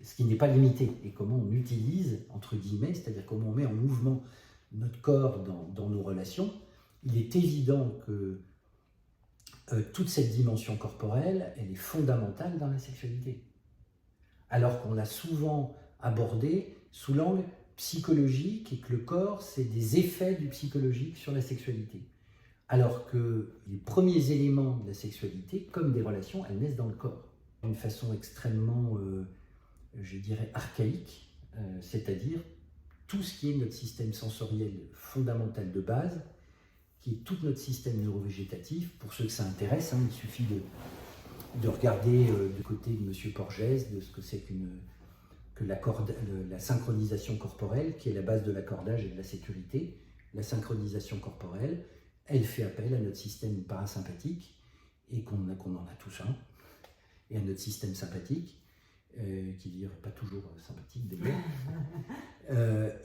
ce qui n'est pas limité, et comment on utilise, entre guillemets, c'est-à-dire comment on met en mouvement notre corps dans nos relations. Il est évident que toute cette dimension corporelle, elle est fondamentale dans la sexualité. Alors qu'on l'a souvent abordée sous l'angle psychologique, et que le corps, c'est des effets du psychologique sur la sexualité. Alors que les premiers éléments de la sexualité, comme des relations, elles naissent dans le corps. D'une façon extrêmement, je dirais, archaïque, c'est-à-dire tout ce qui est notre système sensoriel fondamental de base, qui est tout notre système neurovégétatif. Pour ceux que ça intéresse, il suffit de regarder du côté de M. Porges, de ce que c'est que la synchronisation corporelle, qui est la base de l'accordage et de la sécurité. La synchronisation corporelle, elle fait appel à notre système parasympathique, et qu'on en a tous un, et à notre système sympathique, qui n'est pas toujours sympathique d'ailleurs,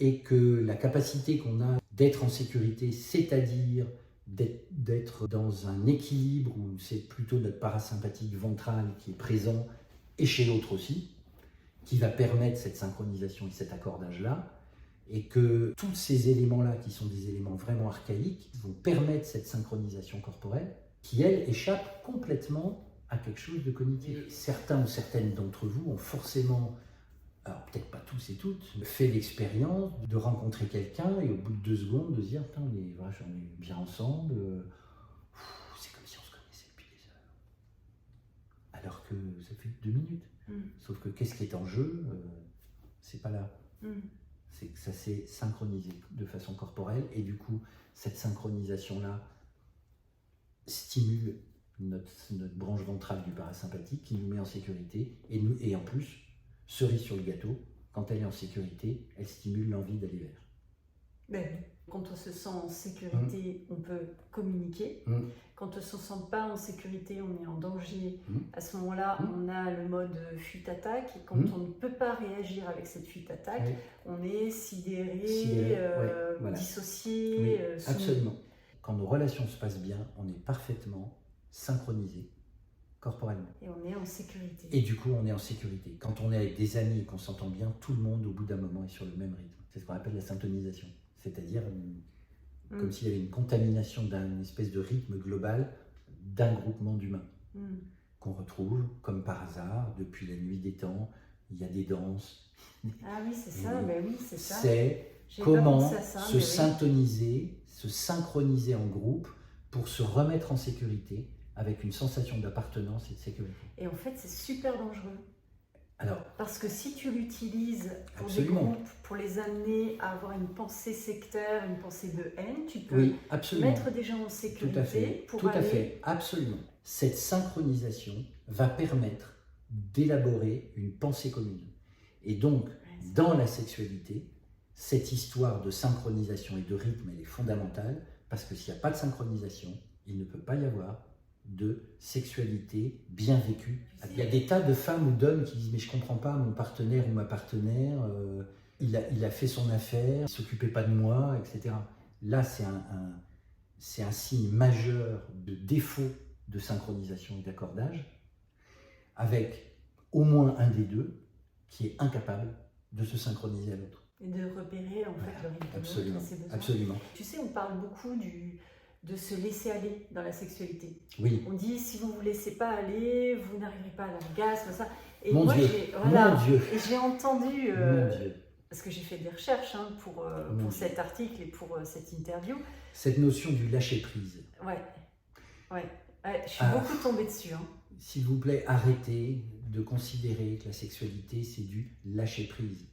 et que la capacité qu'on a d'être en sécurité, c'est-à-dire d'être dans un équilibre où c'est plutôt notre parasympathique ventral qui est présent, et chez l'autre aussi, qui va permettre cette synchronisation et cet accordage-là, et que tous ces éléments-là, qui sont des éléments vraiment archaïques, vont permettre cette synchronisation corporelle, qui, elle, échappe complètement à quelque chose de cognitif. Certains ou certaines d'entre vous ont forcément, alors peut-être pas tous et toutes, fait l'expérience de rencontrer quelqu'un et au bout de 2 secondes de se dire « Putain, on est bien ensemble, c'est comme si on se connaissait depuis des heures. » Alors que ça fait 2 minutes. Sauf que qu'est-ce qui est en jeu, c'est pas là. C'est que ça s'est synchronisé de façon corporelle et du coup, cette synchronisation-là stimule notre branche ventrale du parasympathique qui nous met en sécurité et en plus, cerise sur le gâteau, quand elle est en sécurité, elle stimule l'envie d'aller vers. Ben, quand on se sent en sécurité, on peut communiquer. Quand on ne se sent pas en sécurité, on est en danger. À ce moment-là, on a le mode fuite-attaque. Et quand on ne peut pas réagir avec cette fuite-attaque, on est sidéré, voilà. Dissocié. Absolument. Quand nos relations se passent bien, on est parfaitement synchronisé corporellement. Et on est en sécurité. Et du coup, on est en sécurité. Quand on est avec des amis et qu'on s'entend bien, tout le monde, au bout d'un moment, est sur le même rythme. C'est ce qu'on appelle la syntonisation. C'est-à-dire comme s'il y avait une contamination d'une espèce de rythme global d'un groupement d'humains qu'on retrouve, comme par hasard, depuis la nuit des temps. Il y a des danses. Ah oui, c'est ça. Ben oui, c'est ça. C'est comment se syntoniser, se synchroniser en groupe pour se remettre en sécurité avec une sensation d'appartenance et de sécurité. Et en fait, c'est super dangereux. Alors, parce que si tu l'utilises pour absolument. Des groupes, pour les amener à avoir une pensée sectaire, une pensée de haine, tu peux mettre des gens en sécurité Tout à fait, absolument. Cette synchronisation va permettre d'élaborer une pensée commune. Et donc, dans la sexualité, cette histoire de synchronisation et de rythme, elle est fondamentale, parce que s'il n'y a pas de synchronisation, il ne peut pas y avoir de sexualité bien vécue. Il y a des tas de femmes ou d'hommes qui disent « mais je ne comprends pas, mon partenaire ou ma partenaire, il a fait son affaire, il ne s'occupait pas de moi, etc. » Là, c'est un signe majeur de défaut de synchronisation et d'accordage, avec au moins un des deux qui est incapable de se synchroniser à l'autre. Et de repérer en fait le rythme de absolument, ses besoins. Absolument. Tu sais, on parle beaucoup de se laisser aller dans la sexualité. Oui. On dit si vous ne vous laissez pas aller, vous n'arriverez pas à l'orgasme, ça. Et mon moi, Dieu. Voilà, mon Dieu. Et j'ai entendu, mon Dieu. parce que j'ai fait des recherches pour cet article et pour cette interview. Cette notion du lâcher-prise. Ouais. Je suis beaucoup tombée dessus. S'il vous plaît, arrêtez de considérer que la sexualité, c'est du lâcher-prise.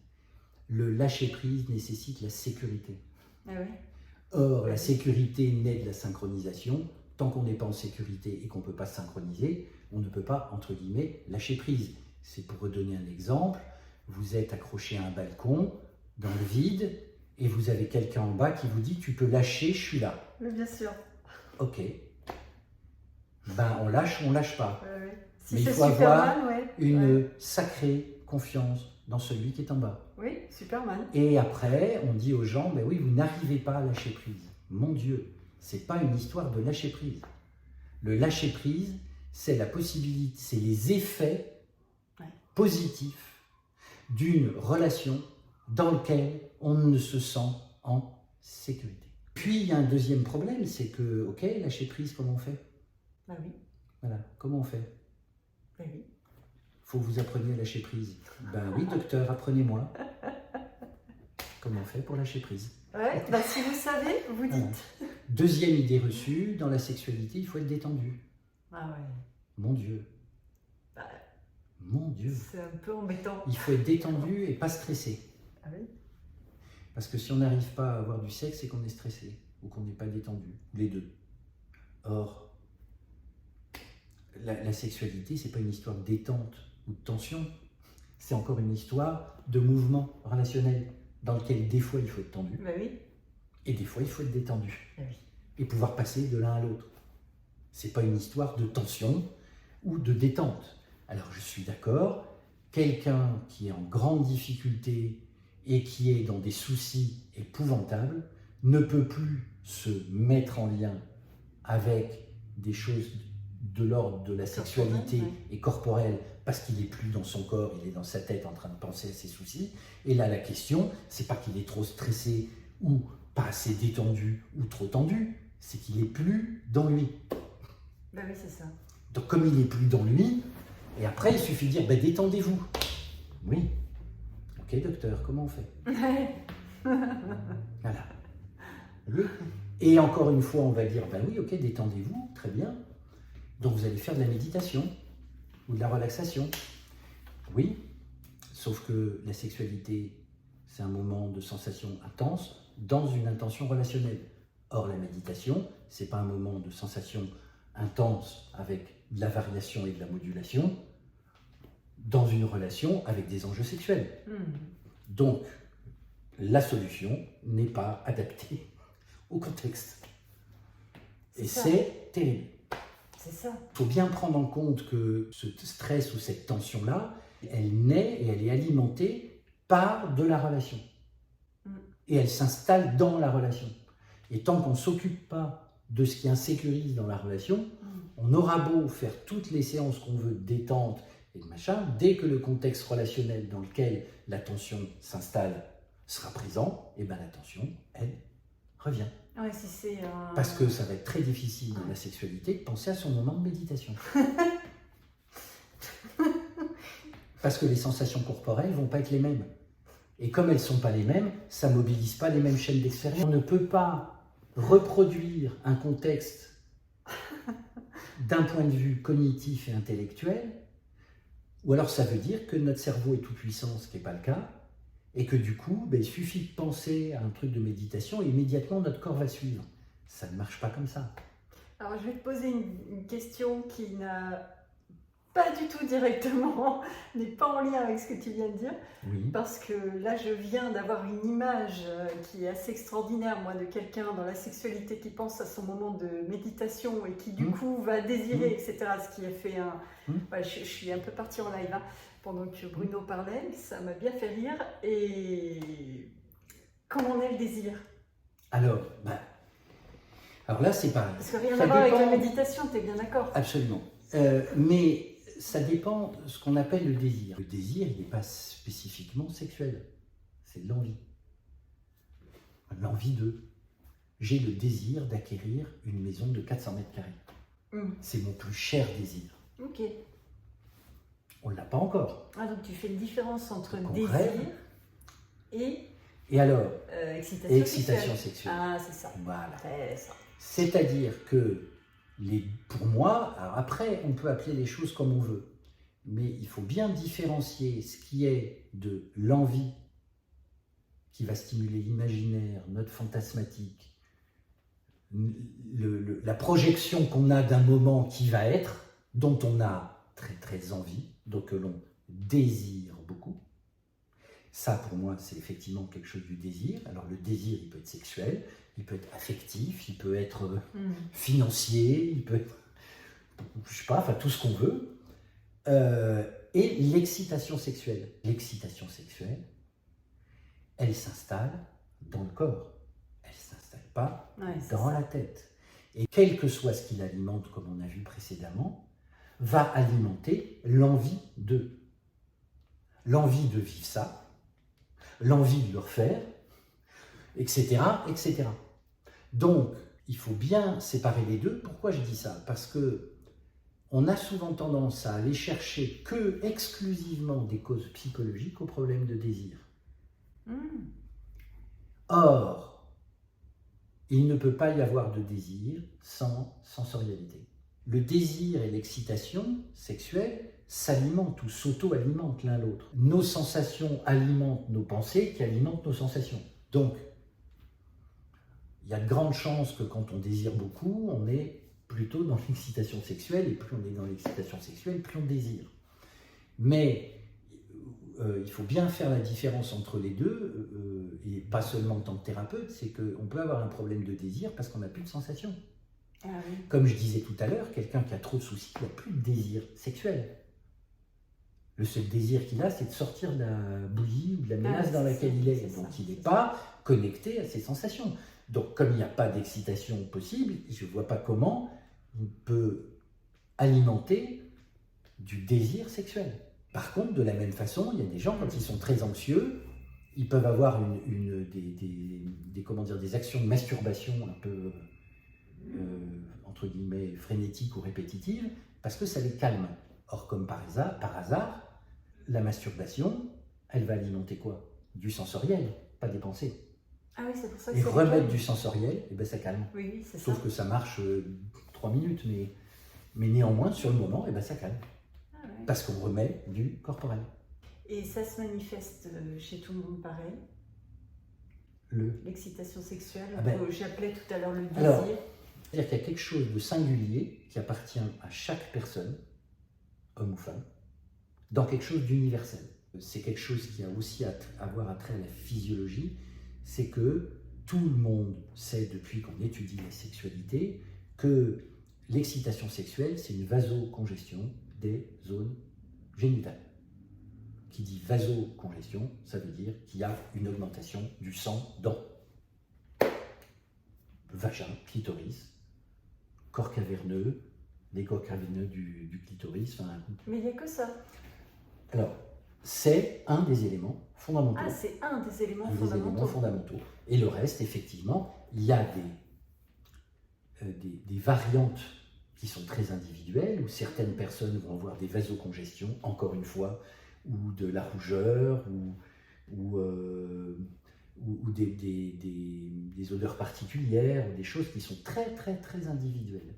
Le lâcher-prise nécessite la sécurité. Ah oui. Or, la sécurité naît de la synchronisation. Tant qu'on n'est pas en sécurité et qu'on ne peut pas se synchroniser, on ne peut pas, entre guillemets, lâcher prise. C'est pour redonner un exemple, vous êtes accroché à un balcon, dans le vide, et vous avez quelqu'un en bas qui vous dit « tu peux lâcher, je suis là ». Mais bien sûr. Ok. Ben, on lâche ou on lâche pas. Si mais il faut avoir une sacrée confiance dans celui qui est en bas. Oui, Superman. Et après, on dit aux gens, ben oui, vous n'arrivez pas à lâcher prise. Mon Dieu, c'est pas une histoire de lâcher prise. Le lâcher prise, c'est la possibilité, c'est les effets positifs d'une relation dans laquelle on ne se sent en sécurité. Puis, il y a un deuxième problème, c'est que, ok, lâcher prise, comment on fait? Bah oui. Voilà, comment on fait? Bah oui. Faut que vous appreniez à lâcher prise. Ben oui, docteur, apprenez-moi. Comment on fait pour lâcher prise? Ouais, bah si vous savez, vous dites. Voilà. Deuxième idée reçue, dans la sexualité, il faut être détendu. Ah ouais. Mon Dieu. Bah, mon Dieu. C'est un peu embêtant. Il faut être détendu et pas stressé. Ah oui. Parce que si on n'arrive pas à avoir du sexe, c'est qu'on est stressé ou qu'on n'est pas détendu. Les deux. Or, la sexualité, c'est pas une histoire de détente ou de tension. C'est encore une histoire de mouvement relationnel dans lequel des fois il faut être tendu. Bah oui. Et des fois il faut être détendu. Bah oui. Et pouvoir passer de l'un à l'autre. C'est pas une histoire de tension ou de détente. Alors je suis d'accord, quelqu'un qui est en grande difficulté et qui est dans des soucis épouvantables ne peut plus se mettre en lien avec des choses de l'ordre de la sexualité et corporelle parce qu'il n'est plus dans son corps, il est dans sa tête en train de penser à ses soucis. Et là, la question, c'est pas qu'il est trop stressé ou pas assez détendu ou trop tendu, c'est qu'il est plus dans lui. Ben oui, c'est ça. Donc comme il est plus dans lui, et après il suffit de dire détendez-vous. Oui. Ok docteur, comment on fait? Voilà. Oui. Et encore une fois, on va dire oui, ok, détendez-vous, très bien. Donc vous allez faire de la méditation ou de la relaxation. Oui, sauf que la sexualité, c'est un moment de sensation intense dans une intention relationnelle. Or, la méditation, c'est pas un moment de sensation intense avec de la variation et de la modulation dans une relation avec des enjeux sexuels. Donc, la solution n'est pas adaptée au contexte. Et c'est terrible. C'est ça. Il faut bien prendre en compte que ce stress ou cette tension-là, elle naît et elle est alimentée par de la relation. Et elle s'installe dans la relation. Et tant qu'on ne s'occupe pas de ce qui insécurise dans la relation, on aura beau faire toutes les séances qu'on veut de détente et de machin, dès que le contexte relationnel dans lequel la tension s'installe sera présent, et bien la tension, elle, revient. Ouais, si c'est Parce que ça va être très difficile dans la sexualité de penser à son moment de méditation. Parce que les sensations corporelles ne vont pas être les mêmes. Et comme elles ne sont pas les mêmes, ça ne mobilise pas les mêmes chaînes d'expérience. On ne peut pas reproduire un contexte d'un point de vue cognitif et intellectuel, ou alors ça veut dire que notre cerveau est tout puissant, ce qui n'est pas le cas, et que du coup, il suffit de penser à un truc de méditation et immédiatement notre corps va suivre. Ça ne marche pas comme ça. Alors je vais te poser une question qui n'a pas du tout directement, n'est pas en lien avec ce que tu viens de dire, parce que là je viens d'avoir une image qui est assez extraordinaire, moi, de quelqu'un dans la sexualité qui pense à son moment de méditation et qui du coup va désirer, etc. Ce qui a fait un... Ouais, je suis un peu partie en live pendant que Bruno parlait, ça m'a bien fait rire. Et comment est le désir? Alors là c'est pareil. Parce que rien à voir avec la méditation, tu es bien d'accord? Absolument. Mais ça dépend de ce qu'on appelle le désir. Le désir, il n'est pas spécifiquement sexuel. C'est de l'envie. L'envie de... J'ai le désir d'acquérir une maison de 400 mètres carrés. C'est mon plus cher désir. Ok. On ne l'a pas encore. Ah, donc tu fais une différence entre désir et alors excitation sexuelle. Ah, c'est ça. Voilà. Ça. C'est-à-dire que pour moi, alors après, on peut appeler les choses comme on veut, mais il faut bien différencier ce qui est de l'envie qui va stimuler l'imaginaire, notre fantasmatique, la projection qu'on a d'un moment qui va être, dont on a très très envie, donc que l'on désire beaucoup. Ça, pour moi, c'est effectivement quelque chose du désir. Alors le désir, il peut être sexuel, il peut être affectif, il peut être financier, il peut être, je sais pas, enfin tout ce qu'on veut. Et l'excitation sexuelle. L'excitation sexuelle, elle s'installe dans le corps. Elle ne s'installe pas dans la tête. Et quel que soit ce qui l'alimente, comme on a vu précédemment, va alimenter l'envie de vivre ça, l'envie de le refaire, etc., etc. Donc, il faut bien séparer les deux. Pourquoi je dis ça? Parce que on a souvent tendance à aller chercher exclusivement des causes psychologiques aux problèmes de désir. Or, il ne peut pas y avoir de désir sans sensorialité. Le désir et l'excitation sexuelle s'alimentent ou s'auto-alimentent l'un l'autre. Nos sensations alimentent nos pensées qui alimentent nos sensations. Donc, il y a de grandes chances que quand on désire beaucoup, on est plutôt dans l'excitation sexuelle, et plus on est dans l'excitation sexuelle, plus on désire. Mais il faut bien faire la différence entre les deux, et pas seulement en tant que thérapeute, c'est qu'on peut avoir un problème de désir parce qu'on n'a plus de sensation. Ah oui. Comme je disais tout à l'heure, quelqu'un qui a trop de soucis, il n'a plus de désir sexuel. Le seul désir qu'il a, c'est de sortir de la bouillie ou de la menace dans laquelle il est. Donc il n'est pas connecté à ses sensations. Donc comme il n'y a pas d'excitation possible, je ne vois pas comment on peut alimenter du désir sexuel. Par contre, de la même façon, il y a des gens, quand ils sont très anxieux, ils peuvent avoir des actions de masturbation un peu, entre guillemets, frénétiques ou répétitives, parce que ça les calme. Or, comme par hasard, la masturbation, elle va alimenter quoi? Du sensoriel, pas des pensées. Ah oui, c'est pour ça que Et ça remettre calme. du sensoriel, eh ben, ça calme. Oui, c'est ça. Sauf que ça marche 3 minutes, mais néanmoins, sur le moment, eh ben, ça calme. Ah ouais. Parce qu'on remet du corporel. Et ça se manifeste chez tout le monde pareil? L'excitation sexuelle, j'appelais tout à l'heure le désir. Alors, c'est-à-dire qu'il y a quelque chose de singulier qui appartient à chaque personne, homme ou femme, dans quelque chose d'universel. C'est quelque chose qui a aussi à avoir attrait à la physiologie, c'est que tout le monde sait depuis qu'on étudie la sexualité que l'excitation sexuelle, c'est une vasocongestion des zones génitales. Qui dit vasocongestion, ça veut dire qu'il y a une augmentation du sang dans vagin, clitoris, corps caverneux, les corps caverneux du clitoris. Mais il n'y a que ça. Alors, c'est un des éléments fondamentaux. Ah, c'est un des éléments fondamentaux. Et le reste, effectivement, il y a des variantes qui sont très individuelles, où certaines personnes vont avoir des vasocongestions, encore une fois, ou de la rougeur, ou des odeurs particulières, ou des choses qui sont très, très, très individuelles.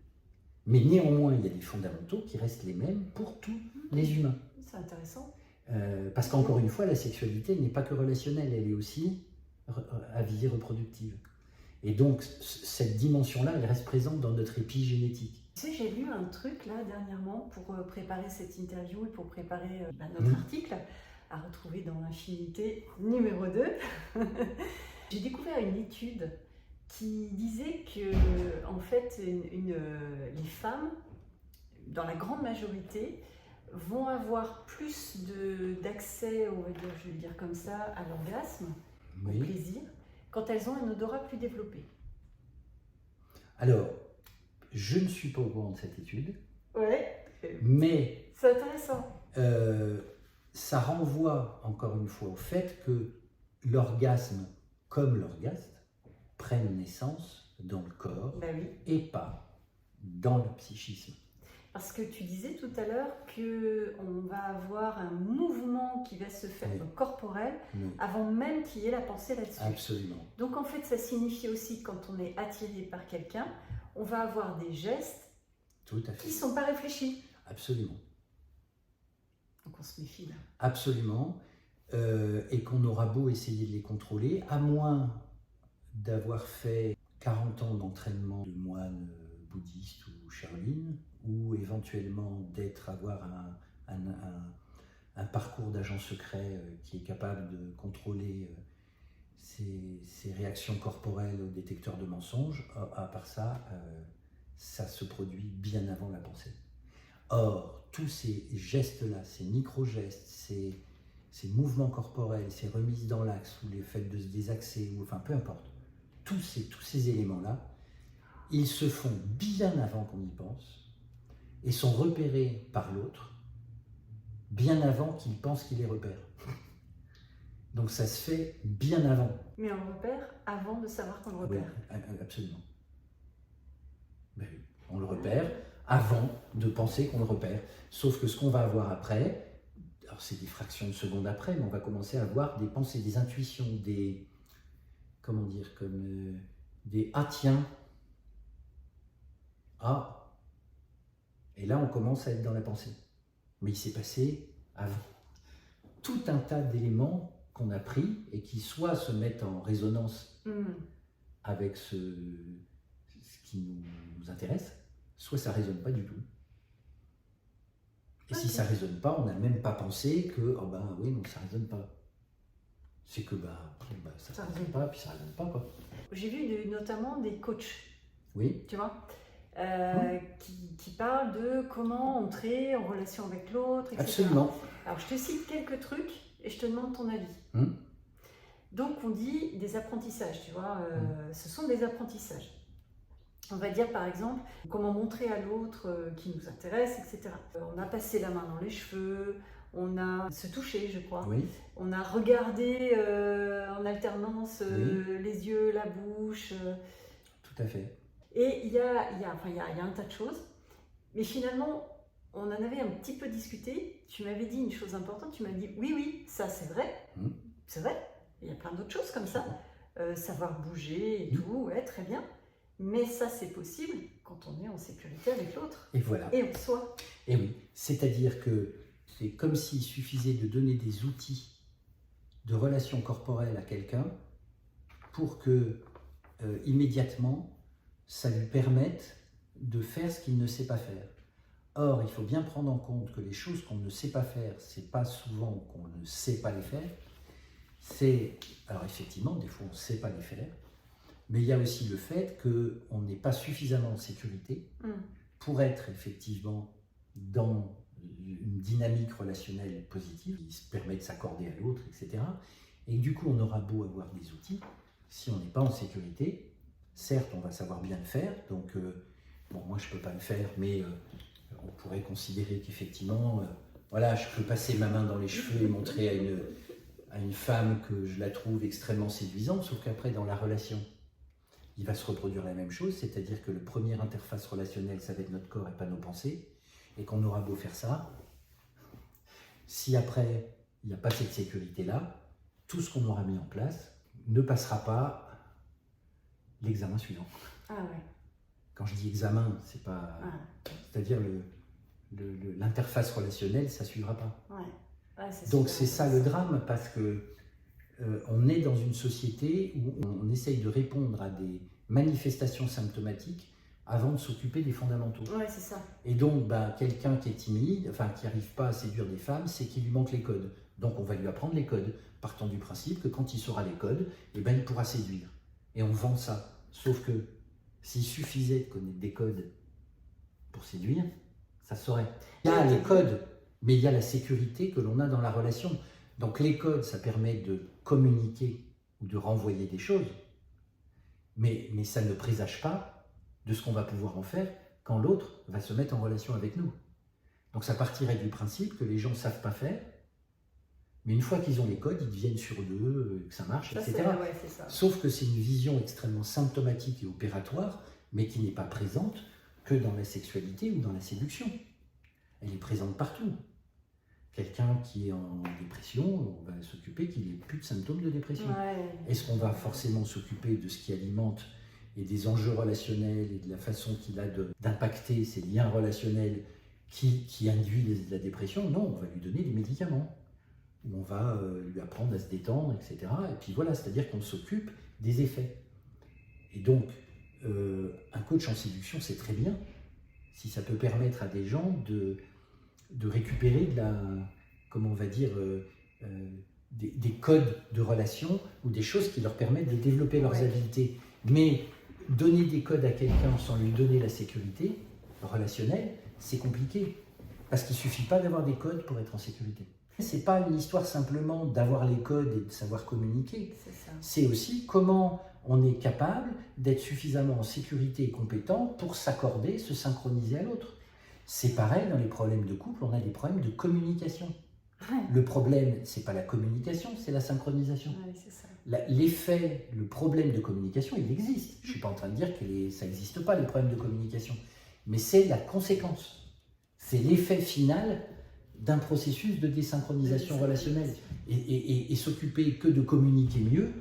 Mais néanmoins, il y a des fondamentaux qui restent les mêmes pour tous les humains. C'est intéressant. Parce qu'encore une fois, la sexualité n'est pas que relationnelle, elle est aussi à visée reproductive. Et donc, cette dimension-là, elle reste présente dans notre épigénétique. Tu sais, j'ai lu un truc là dernièrement pour préparer cette interview et pour préparer notre article à retrouver dans l'Infinité numéro 2. J'ai découvert une étude qui disait que, en fait, les femmes, dans la grande majorité, vont avoir plus d'accès, on va dire, je vais le dire comme ça, à l'orgasme, au plaisir, quand elles ont un odorat plus développé. Alors, je ne suis pas au courant de cette étude, ouais, mais c'est intéressant. Ça renvoie encore une fois au fait que l'orgasme, comme l'orgasme, prennent naissance dans le corps et pas dans le psychisme. Parce que tu disais tout à l'heure qu'on va avoir un mouvement qui va se faire corporel avant même qu'il y ait la pensée là-dessus. Absolument. Donc en fait, ça signifie aussi quand on est attiré par quelqu'un, on va avoir des gestes qui ne sont pas réfléchis. Absolument. Donc on se méfie là. Absolument. Et qu'on aura beau essayer de les contrôler, à moins d'avoir fait 40 ans d'entraînement de moine bouddhiste ou Shaolin, ou éventuellement avoir un parcours d'agent secret qui est capable de contrôler ses réactions corporelles au détecteur de mensonges. À part ça, ça se produit bien avant la pensée. Or, tous ces gestes-là, ces micro-gestes, ces mouvements corporels, ces remises dans l'axe, ou les faits de se désaxer, ou enfin peu importe, tous ces éléments-là, ils se font bien avant qu'on y pense, et sont repérés par l'autre bien avant qu'il pense qu'il les repère. Donc ça se fait bien avant. Mais on repère avant de savoir qu'on le repère. Oui, absolument. Ben oui, on le repère avant de penser qu'on le repère. Sauf que ce qu'on va avoir après, alors c'est des fractions de secondes après, mais on va commencer à avoir des pensées, des intuitions, des... Comment dire, comme des « ah tiens », « ah ». Et là, on commence à être dans la pensée. Mais il s'est passé avant tout un tas d'éléments qu'on a pris et qui soit se mettent en résonance avec ce qui nous intéresse, soit ça ne résonne pas du tout. Et si ça ne résonne pas, on n'a même pas pensé que, oh ben oui, non, ça ne résonne pas. C'est que ça ne résonne pas, puis ça ne résonne pas, quoi. J'ai vu notamment des coachs, tu vois, qui parlent de comment entrer en relation avec l'autre, etc. Absolument. Alors, je te cite quelques trucs et je te demande ton avis. Donc, on dit des apprentissages, tu vois, ce sont des apprentissages. On va dire par exemple comment montrer à l'autre qui nous intéresse, etc. On a passé la main dans les cheveux, on a se touché, je crois. Oui. On a regardé en alternance Oui. les yeux, la bouche. Tout à fait. Et il y a un tas de choses. Mais finalement, on en avait un petit peu discuté. Tu m'avais dit une chose importante. Tu m'as dit oui, ça c'est vrai. C'est vrai. Il y a plein d'autres choses comme ça. Savoir bouger et tout, ouais, très bien. Mais ça, c'est possible quand on est en sécurité avec l'autre. Et voilà. Et en soi. Et oui. C'est-à-dire que c'est comme s'il suffisait de donner des outils de relation corporelle à quelqu'un pour que, immédiatement, ça lui permette de faire ce qu'il ne sait pas faire. Or, il faut bien prendre en compte que les choses qu'on ne sait pas faire, c'est pas souvent qu'on ne sait pas les faire. Alors effectivement, des fois on ne sait pas les faire, mais il y a aussi le fait qu'on n'est pas suffisamment en sécurité pour être effectivement dans une dynamique relationnelle positive, qui se permet de s'accorder à l'autre, etc. Et du coup, on aura beau avoir des outils, si on n'est pas en sécurité, certes, on va savoir bien le faire, donc bon, moi je ne peux pas le faire, mais on pourrait considérer qu'effectivement, voilà, je peux passer ma main dans les cheveux et montrer à une femme que je la trouve extrêmement séduisante, sauf qu'après, dans la relation, il va se reproduire la même chose, c'est-à-dire que le premier interface relationnelle, ça va être notre corps et pas nos pensées, et qu'on aura beau faire ça, si après, il n'y a pas cette sécurité-là, tout ce qu'on aura mis en place ne passera pas l'examen suivant. Ah ouais. Quand je dis examen, c'est pas... C'est-à-dire l'interface relationnelle, ça ne suivra pas. Ouais. Donc c'est ça le drame, parce que on est dans une société où on essaye de répondre à des manifestations symptomatiques avant de s'occuper des fondamentaux. Ouais, c'est ça. Et donc, quelqu'un qui est timide, enfin qui n'arrive pas à séduire des femmes, c'est qu'il lui manque les codes. Donc on va lui apprendre les codes, partant du principe que quand il saura les codes, il pourra séduire. Et on vend ça. Sauf que s'il suffisait de connaître des codes pour séduire, ça se saurait. Il y a les codes, mais il y a la sécurité que l'on a dans la relation. Donc les codes, ça permet de communiquer ou de renvoyer des choses, mais ça ne présage pas de ce qu'on va pouvoir en faire quand l'autre va se mettre en relation avec nous. Donc ça partirait du principe que les gens ne savent pas faire, mais une fois qu'ils ont les codes, ils deviennent sûrs d'eux, que ça marche, etc. C'est ça. Sauf que c'est une vision extrêmement symptomatique et opératoire, mais qui n'est pas présente que dans la sexualité ou dans la séduction. Elle est présente partout. Quelqu'un qui est en dépression, on va s'occuper qu'il n'ait plus de symptômes de dépression. Est-ce qu'on va forcément s'occuper de ce qui alimente et des enjeux relationnels et de la façon qu'il a d'impacter ces liens relationnels qui induit la dépression? Non, on va lui donner des médicaments, où on va lui apprendre à se détendre, etc. Et puis voilà, c'est-à-dire qu'on s'occupe des effets. Et donc, un coach en séduction, c'est très bien, si ça peut permettre à des gens de récupérer comment on va dire, des codes de relation ou des choses qui leur permettent de développer leurs habiletés. Mais donner des codes à quelqu'un sans lui donner la sécurité relationnelle, c'est compliqué. Parce qu'il ne suffit pas d'avoir des codes pour être en sécurité. Ce n'est pas une histoire simplement d'avoir les codes et de savoir communiquer. C'est aussi comment on est capable d'être suffisamment en sécurité et compétent pour s'accorder, se synchroniser à l'autre. C'est pareil dans les problèmes de couple, on a des problèmes de communication. Le problème, ce n'est pas la communication, c'est la synchronisation. L'effet, le problème de communication, il existe. Je ne suis pas en train de dire que ça n'existe pas, les problèmes de communication. Mais c'est la conséquence. C'est l'effet final d'un processus de désynchronisation relationnelle. Et s'occuper que de communiquer mieux,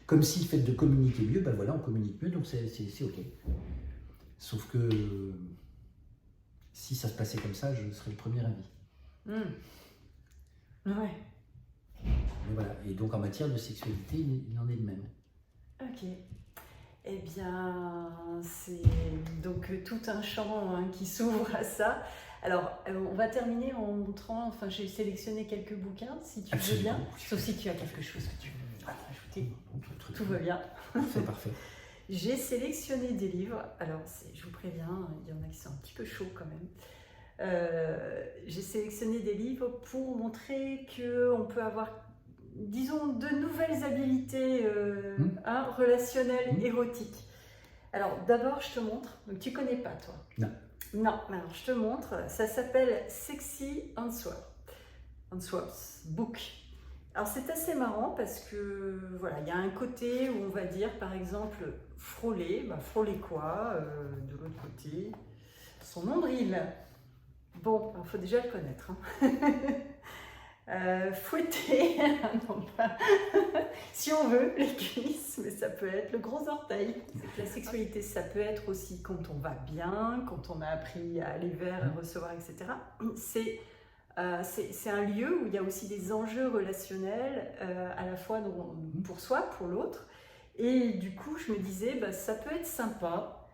comme si le fait de communiquer mieux, voilà, on communique mieux, donc c'est OK. Sauf que si ça se passait comme ça, je serais le premier avis. Ouais. Mais voilà. Et donc en matière de sexualité, il en est de même. Ok. Eh bien, c'est donc tout un champ qui s'ouvre à ça. Alors, on va terminer en montrant, j'ai sélectionné quelques bouquins, si tu veux bien. Sauf si tu as quelque chose que tu veux ajouter. Tout va bien. C'est parfait. J'ai sélectionné des livres. Alors, je vous préviens, il y en a qui sont un petit peu chauds quand même. J'ai sélectionné des livres pour montrer qu'on peut avoir, disons, de nouvelles habilités relationnelles, érotiques. Alors d'abord, je te montre. Donc tu connais pas, toi? Non. Non, alors je te montre. Ça s'appelle Sexy Answers Book. Alors c'est assez marrant parce que voilà, il y a un côté où on va dire par exemple frôler. Frôler quoi? De l'autre côté, son nombril. Bon, il faut déjà le connaître. Fouetter, non, pas. Si on veut, les cuisses, mais ça peut être le gros orteil. La sexualité, ça peut être aussi quand on va bien, quand on a appris à aller vers, à recevoir, etc. C'est un lieu où il y a aussi des enjeux relationnels, à la fois pour soi, pour l'autre. Et du coup, je me disais, ça peut être sympa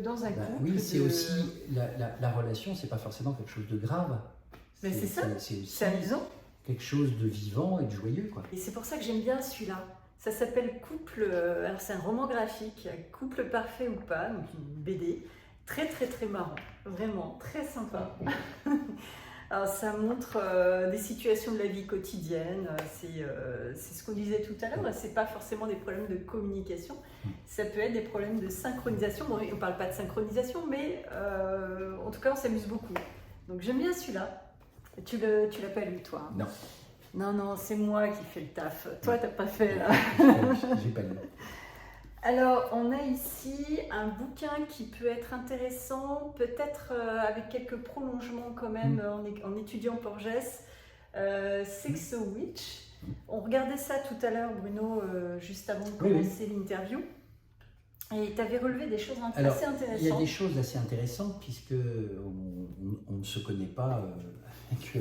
dans un couple. Oui, c'est aussi la relation, c'est pas forcément quelque chose de grave. Mais c'est ça, c'est aussi c'est amusant. Quelque chose de vivant et de joyeux, quoi. Et c'est pour ça que j'aime bien celui-là. Ça s'appelle Couple, alors c'est un roman graphique, Couple parfait ou pas, donc une BD, très très très marrant, vraiment très sympa. Alors ça montre des situations de la vie quotidienne, c'est ce qu'on disait tout à l'heure, c'est pas forcément des problèmes de communication, ça peut être des problèmes de synchronisation. Bon, on parle pas de synchronisation, mais en tout cas on s'amuse beaucoup. Donc j'aime bien celui-là. Tu l'as pas lu, toi? Non. Non, c'est moi qui fais le taf. Toi, t'as pas fait, là. J'ai pas lu. Alors, on a ici un bouquin qui peut être intéressant, peut-être avec quelques prolongements quand même en étudiant Porges, Sex Witch. On regardait ça tout à l'heure, Bruno, juste avant de commencer l'interview. Et tu avais relevé des choses assez intéressantes. Il y a des choses assez intéressantes puisque on ne se connaît pas avec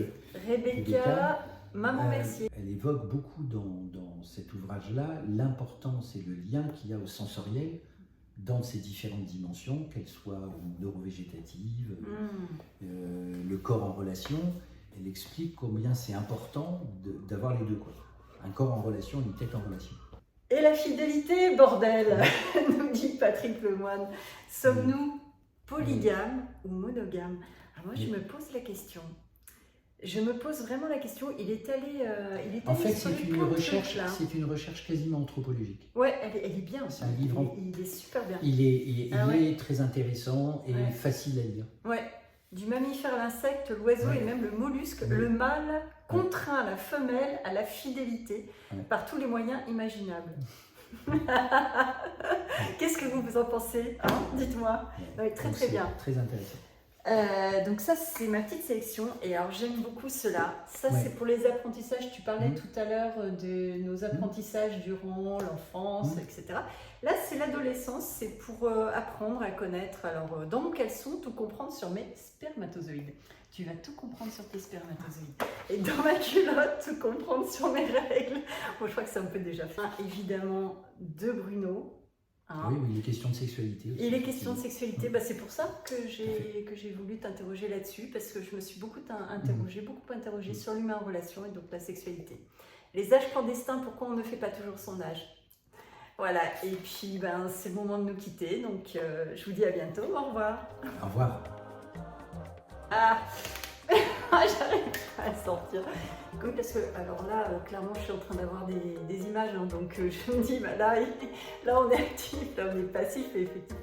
Rebecca Mamon-Mercier. Elle évoque beaucoup dans cet ouvrage-là l'importance et le lien qu'il y a au sensoriel dans ces différentes dimensions, qu'elles soient neurovégétatives, le corps en relation. Elle explique combien c'est important d'avoir les deux, quoi. Un corps en relation, une tête en relation. Et la fidélité, bordel, nous dit Patrick Lemoine. Sommes-nous polygames ou monogames? Alors moi, je me pose la question. Je me pose vraiment la question. Il est allé en fait, c'est une recherche quasiment anthropologique. Ouais, elle est bien. C'est un livre. Il est super bien. Il est très intéressant et facile à lire. Ouais. Du mammifère à l'insecte, l'oiseau et même le mollusque, le mâle contraint la femelle à la fidélité par tous les moyens imaginables. Qu'est-ce que vous en pensez, hein? Dites-moi. Très très bien. Très intéressant. Donc ça, c'est ma petite sélection. Et alors, j'aime beaucoup cela. Ça, c'est pour les apprentissages. Tu parlais tout à l'heure de nos apprentissages durant l'enfance, etc. Là, c'est l'adolescence. C'est pour apprendre à connaître. Alors, dans mon caleçon, tout comprendre sur mes spermatozoïdes. Tu vas tout comprendre sur tes spermatozoïdes. Et dans ma culotte, tout comprendre sur mes règles. Bon, je crois que c'est un peu déjà fait. Évidemment, de Bruno. Hein. Oui, les questions de sexualité aussi. Et les questions de sexualité, c'est pour ça que j'ai voulu t'interroger là-dessus, parce que je me suis beaucoup interrogée sur l'humain en relation et donc la sexualité. Les âges clandestins, pourquoi on ne fait pas toujours son âge? Voilà, et puis c'est le moment de nous quitter, donc je vous dis à bientôt, au revoir. Au revoir. J'arrive pas à sortir. Oui, parce que, alors là, clairement, je suis en train d'avoir des images, hein, donc je me dis, là, on est actif, là, on est passif, et effectivement.